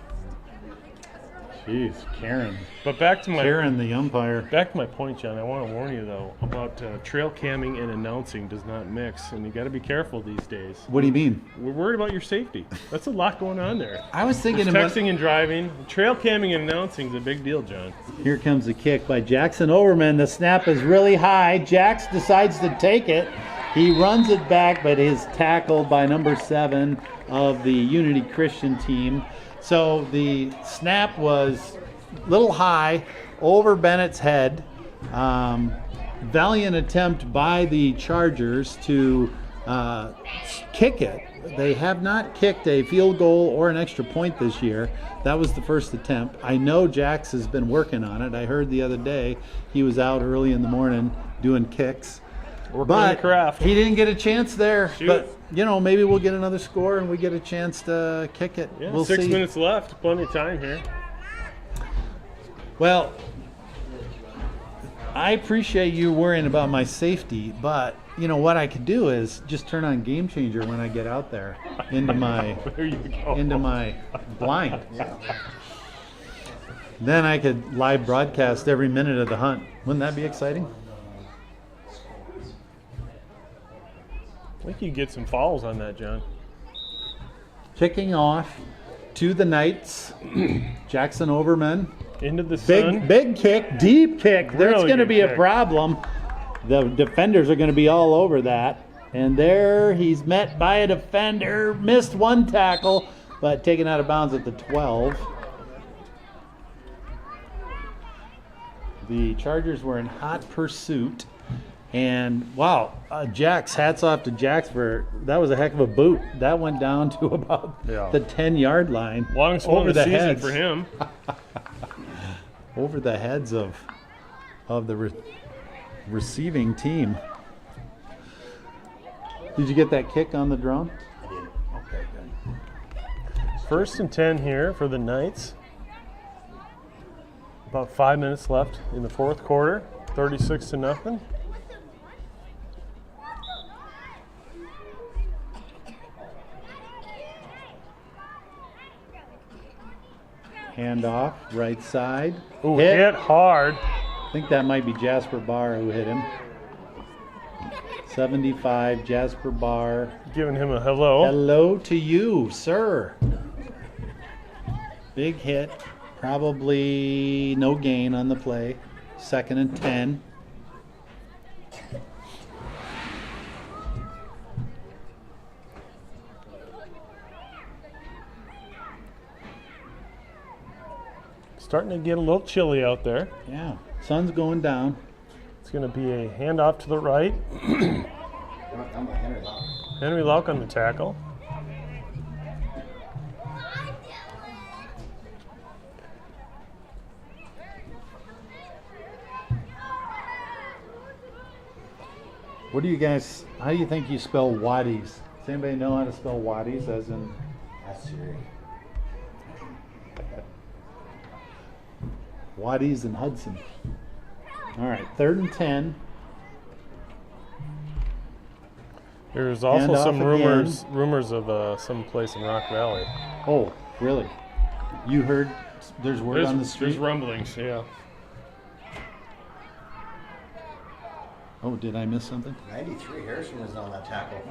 A: Jeez, Karen.
B: But back to
A: the umpire.
B: Back to my point, John. I want to warn you though about trail camming and announcing does not mix, and you got to be careful these days.
A: What do you mean?
B: We're worried about your safety. That's a lot going on there.
A: I was thinking
B: There's texting and driving. Trail camming and announcing is a big deal, John.
A: Here comes the kick by Jackson Overman. The snap is really high. Jax decides to take it. He runs it back, but is tackled by number 7 of the Unity Christian team. So the snap was a little high over Bennett's head. Valiant attempt by the Chargers to kick it. They have not kicked a field goal or an extra point this year. That was the first attempt. I know Jax has been working on it. I heard the other day he was out early in the morning doing kicks.
B: Working on the craft.
A: He didn't get a chance there.
B: Shoot.
A: But, you know, maybe we'll get another score and we get a chance to kick it.
B: Yeah,
A: we'll
B: 6
A: see.
B: minutes left. Plenty of time here.
A: Well, I appreciate you worrying about my safety, but you know what I could do is just turn on Game Changer when I get out there into my
B: There you go.
A: into my blind. Then I could live broadcast every minute of the hunt. Wouldn't that be exciting?
B: I think you can get some fouls on that, John.
A: Kicking off to the Knights. Jackson Overman.
B: Into the sun.
A: Big kick, deep kick. There's
B: Really
A: going to
B: good
A: be a
B: kick.
A: problem. The defenders are going to be all over that. And there he's met by a defender. Missed one tackle, but taken out of bounds at the 12. The Chargers were in hot pursuit. And wow, Jax, hats off to Jax for that was a heck of a boot. That went down to about the 10-yard line.
B: Longest one of the season
A: heads.
B: for him.
A: Over the heads of the receiving team. Did you get that kick on the drone?
C: I did. Okay, good.
B: 1st and 10 here for the Knights. About 5 minutes left in the 4th quarter. 36-0.
A: Handoff, right side.
B: Ooh, hit hard.
A: I think that might be Jasper Barr who hit him. 75, Jasper Barr.
B: Giving him a hello.
A: Hello to you, sir. Big hit. Probably no gain on the play. 2nd and 10.
B: Starting to get a little chilly out there.
A: Yeah, sun's going down.
B: It's going to be a handoff to the right. Henry Lauk on the tackle.
A: What do you guys, how do you think you spell Waddies? Does anybody know how to spell Waddies as in?
C: S-Series.
A: Waddies and Hudson. All right, 3rd and 10.
B: There's also
A: Handoff
B: some
A: again.
B: rumors of some place in Rock Valley.
A: Oh, really? You heard there's word on the
B: There's
A: street?
B: rumblings, yeah.
A: Oh, did I miss something?
C: 93, Harrison was on that tackle.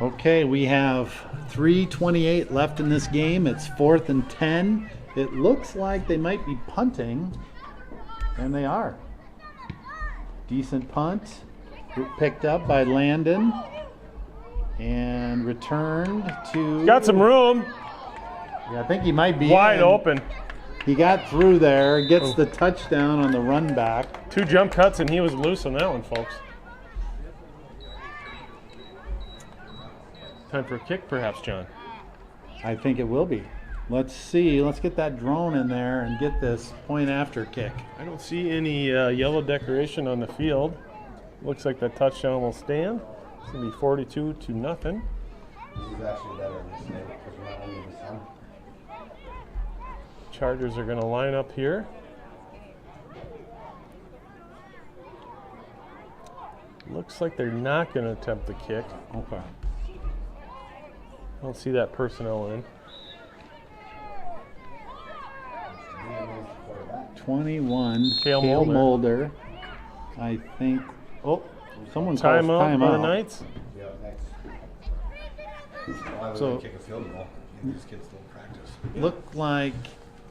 A: Okay, we have 3:28 left in this game. It's 4th and 10. It looks like they might be punting, and they are. Decent punt. Picked up by Landon and returned to...
B: Got some room.
A: Yeah, I think he might be
B: Wide
A: in.
B: open.
A: He got through there, gets the touchdown on the run back.
B: 2 jump cuts, and he was loose on that one, folks. Time for a kick, perhaps, John.
A: I think it will be. Let's see. Let's get that drone in there and get this point after kick.
B: I don't see any yellow decoration on the field. Looks like that touchdown will stand. It's going to be 42-0.
C: This is actually better than this day because we're not under the sun.
B: Chargers are going to line up here. Looks like they're not going to attempt the kick.
A: Okay.
B: I don't see that personnel in.
A: 21.
B: Cale
A: Mulder. I think. Oh, someone calls
B: Timeout for the
A: timeout.
B: Knights.
C: Yeah, next. Why would
A: So-
C: they kick a field goal? These kids don't practice.
A: Looked like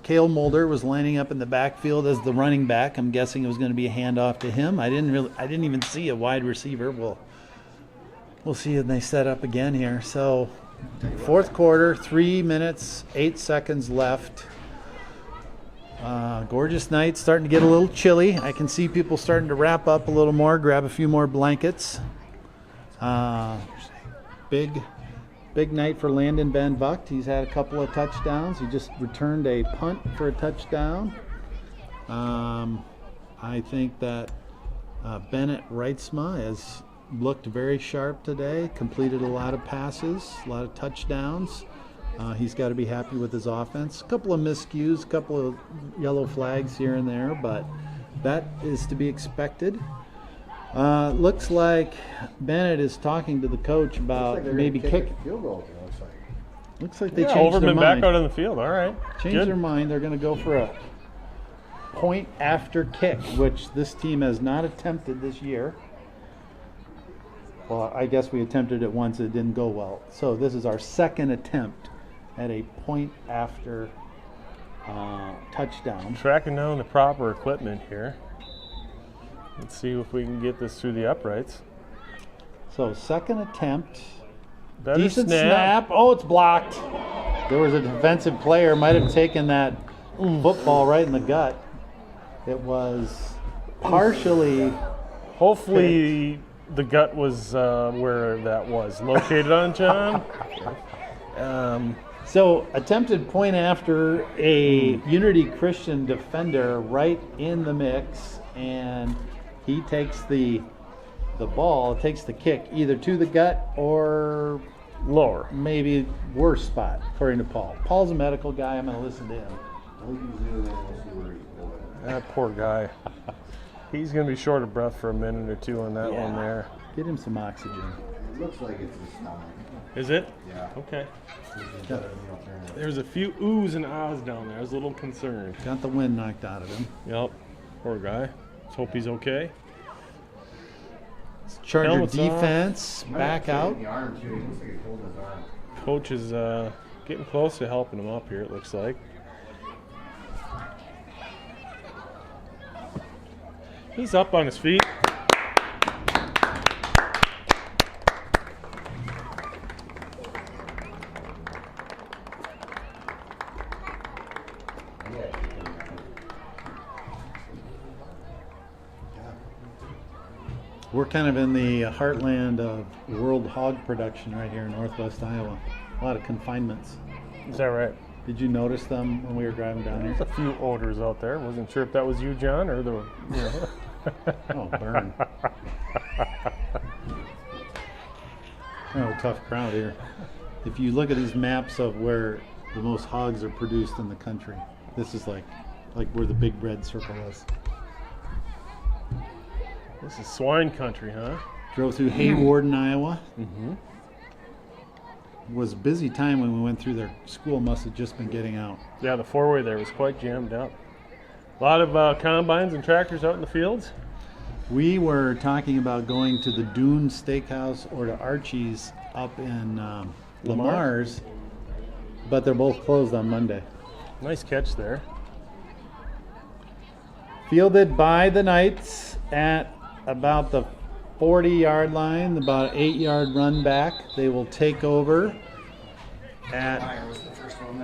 A: Cale Mulder was lining up in the backfield as the running back. I'm guessing it was going to be a handoff to him. I didn't even see a wide receiver. We'll see when they set up again here. So, fourth quarter, 3 minutes, 8 seconds left. Gorgeous night, starting to get a little chilly. I can see people starting to wrap up a little more, grab a few more blankets. Big night for Landon Van Vugt. He's had a couple of touchdowns. He just returned a punt for a touchdown. I think that Bennett Reitzma has looked very sharp today, completed a lot of passes, a lot of touchdowns. He's got to be happy with his offense. A couple of miscues, a couple of yellow flags here and there, but that is to be expected. Looks like Bennett is talking to the coach about maybe kick.
C: Field goal.
A: Looks like they changed their
B: Overman
A: mind.
B: back out on the field. All right.
A: Changed their mind. They're going to go for a point after kick, which this team has not attempted this year. Well, I guess we attempted it once. It didn't go well. So this is our second attempt at a point after touchdown.
B: Tracking down the proper equipment here. Let's see if we can get this through the uprights.
A: So second attempt.
B: Better
A: Decent snap. Oh, it's blocked. There was a defensive player, might have taken that football right in the gut. It was partially.
B: Hopefully the gut was where that was located on John.
A: So attempted point after a Unity Christian defender right in the mix, and he takes the ball, takes the kick either to the gut or
B: Lower.
A: maybe worse spot, according to Paul. Paul's a medical guy. I'm going to listen to him.
B: That poor guy. He's going to be short of breath for a minute or two on that one there.
A: Get him some oxygen.
C: It looks like it's his stomach.
B: Is it?
C: Yeah.
B: Okay. There's a few oohs and ahs down there. I was a little concerned.
A: Got the wind knocked out of him.
B: Yep. Poor guy. Let's hope he's okay.
A: Charger
B: Helmet's
A: defense back out.
B: Coach is getting close to helping him up here, it looks like. He's up on his feet.
A: We're kind of in the heartland of world hog production right here in northwest Iowa. A lot of confinements.
B: Is that right?
A: Did you notice them when we were driving down
B: There's
A: here?
B: a few odors out there. Wasn't sure if that was you, John, or the.
A: Oh, burn. Kind of a tough crowd here. If you look at these maps of where the most hogs are produced in the country, this is like where the big red circle is.
B: This is swine country, huh?
A: Drove through Haywarden, Iowa. Was a busy time when we went through there. School must have just been getting out.
B: Yeah, the four-way there was quite jammed up. A lot of combines and tractors out in the fields.
A: We were talking about going to the Dune Steakhouse or to Archie's up in Lamar's, but they're both closed on Monday.
B: Nice catch there.
A: Fielded by the Knights at about the 40-yard line, about an 8-yard run back. They will take over at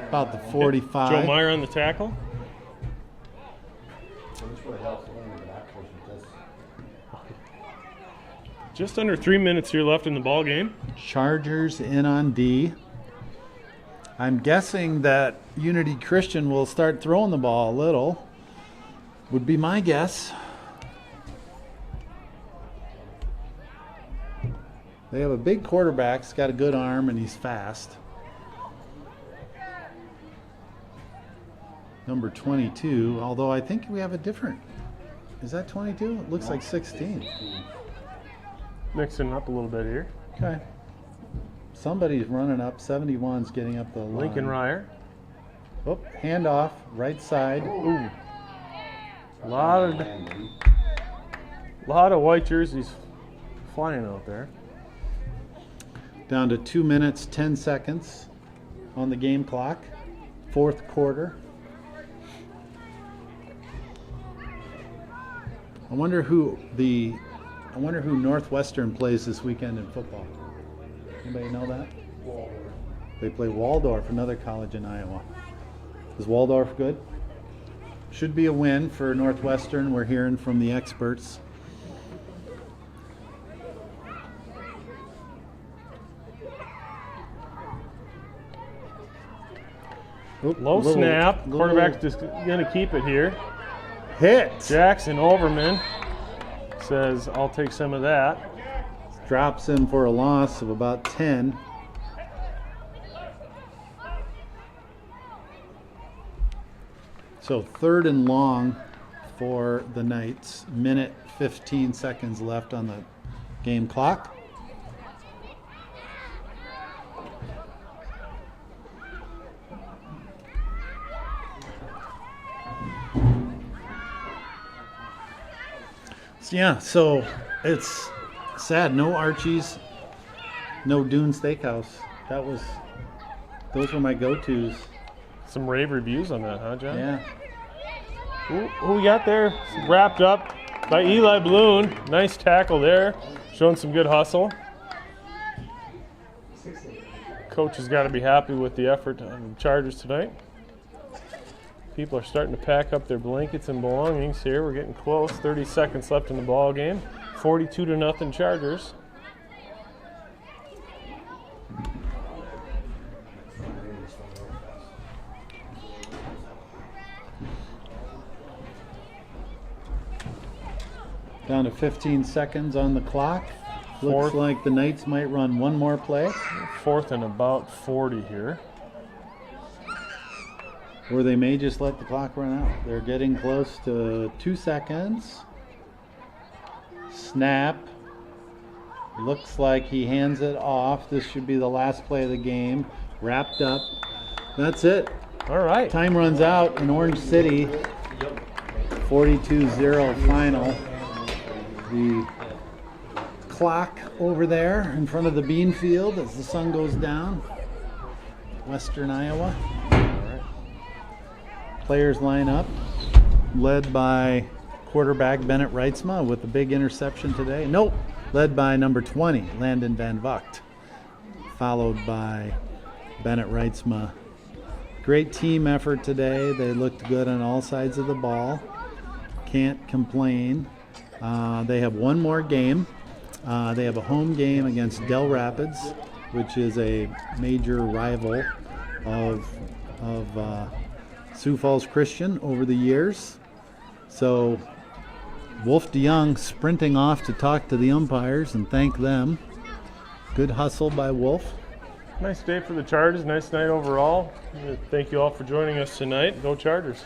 A: about the 45.
B: Joe Meyer on the tackle. Just under 3 minutes here left in the ball game.
A: Chargers in on D. I'm guessing that Unity Christian will start throwing the ball a little. Would be my guess. They have a big quarterback. He's got a good arm and he's fast. Number 22, although I think we have a different. Is that 22? It looks like 16.
B: Mixing up a little bit here.
A: Okay. Somebody's running up. 71's getting up the line.
B: Lincoln Ryer.
A: Oh, handoff, right side.
B: Ooh. A lot of white jerseys flying out there.
A: Down to 2 minutes, 10 seconds on the game clock. Fourth quarter. I wonder who Northwestern plays this weekend in football. Anybody know that? They play Waldorf, another college in Iowa. Is Waldorf good? Should be a win for Northwestern. We're hearing from the experts.
B: Low snap. Quarterback's just going to keep it here.
A: Hit.
B: Jackson Overman says, I'll take some of that.
A: Drops him for a loss of about 10. So 3rd and long for the Knights. Minute 15 seconds left on the game clock. Yeah, so it's sad. No Archie's, no Dune Steakhouse. Those were my go-tos.
B: Some rave reviews on that, huh, John?
A: Yeah.
B: Who we got there? Wrapped up by Eli Bloom. Nice tackle there. Showing some good hustle. Coach has got to be happy with the effort on the Chargers tonight. People are starting to pack up their blankets and belongings here. We're getting close. 30 seconds left in the ball game. 42-0 Chargers.
A: Down to 15 seconds on the clock. Looks
B: Fourth.
A: like the Knights might run one more play.
B: 4th and about 40 here.
A: Or they may just let the clock run out. They're getting close to 2 seconds. Snap. Looks like he hands it off. This should be the last play of the game. Wrapped up. That's it.
B: All right.
A: Time runs out in Orange City. 42-0 final. The clock over there in front of the bean field as the sun goes down. Western Iowa. Players line up, led by quarterback Bennett Reitzma with a big interception today. Nope, led by number 20, Landon Van Vugt, followed by Bennett Reitzma. Great team effort today. They looked good on all sides of the ball. Can't complain. They have one more game. They have a home game against Del Rapids, which is a major rival of Sioux Falls Christian over the years. So Wolf DeYoung sprinting off to talk to the umpires and thank them. Good hustle by Wolf.
B: Nice day for the Chargers. Nice night overall. Thank you all for joining us tonight. Go Chargers.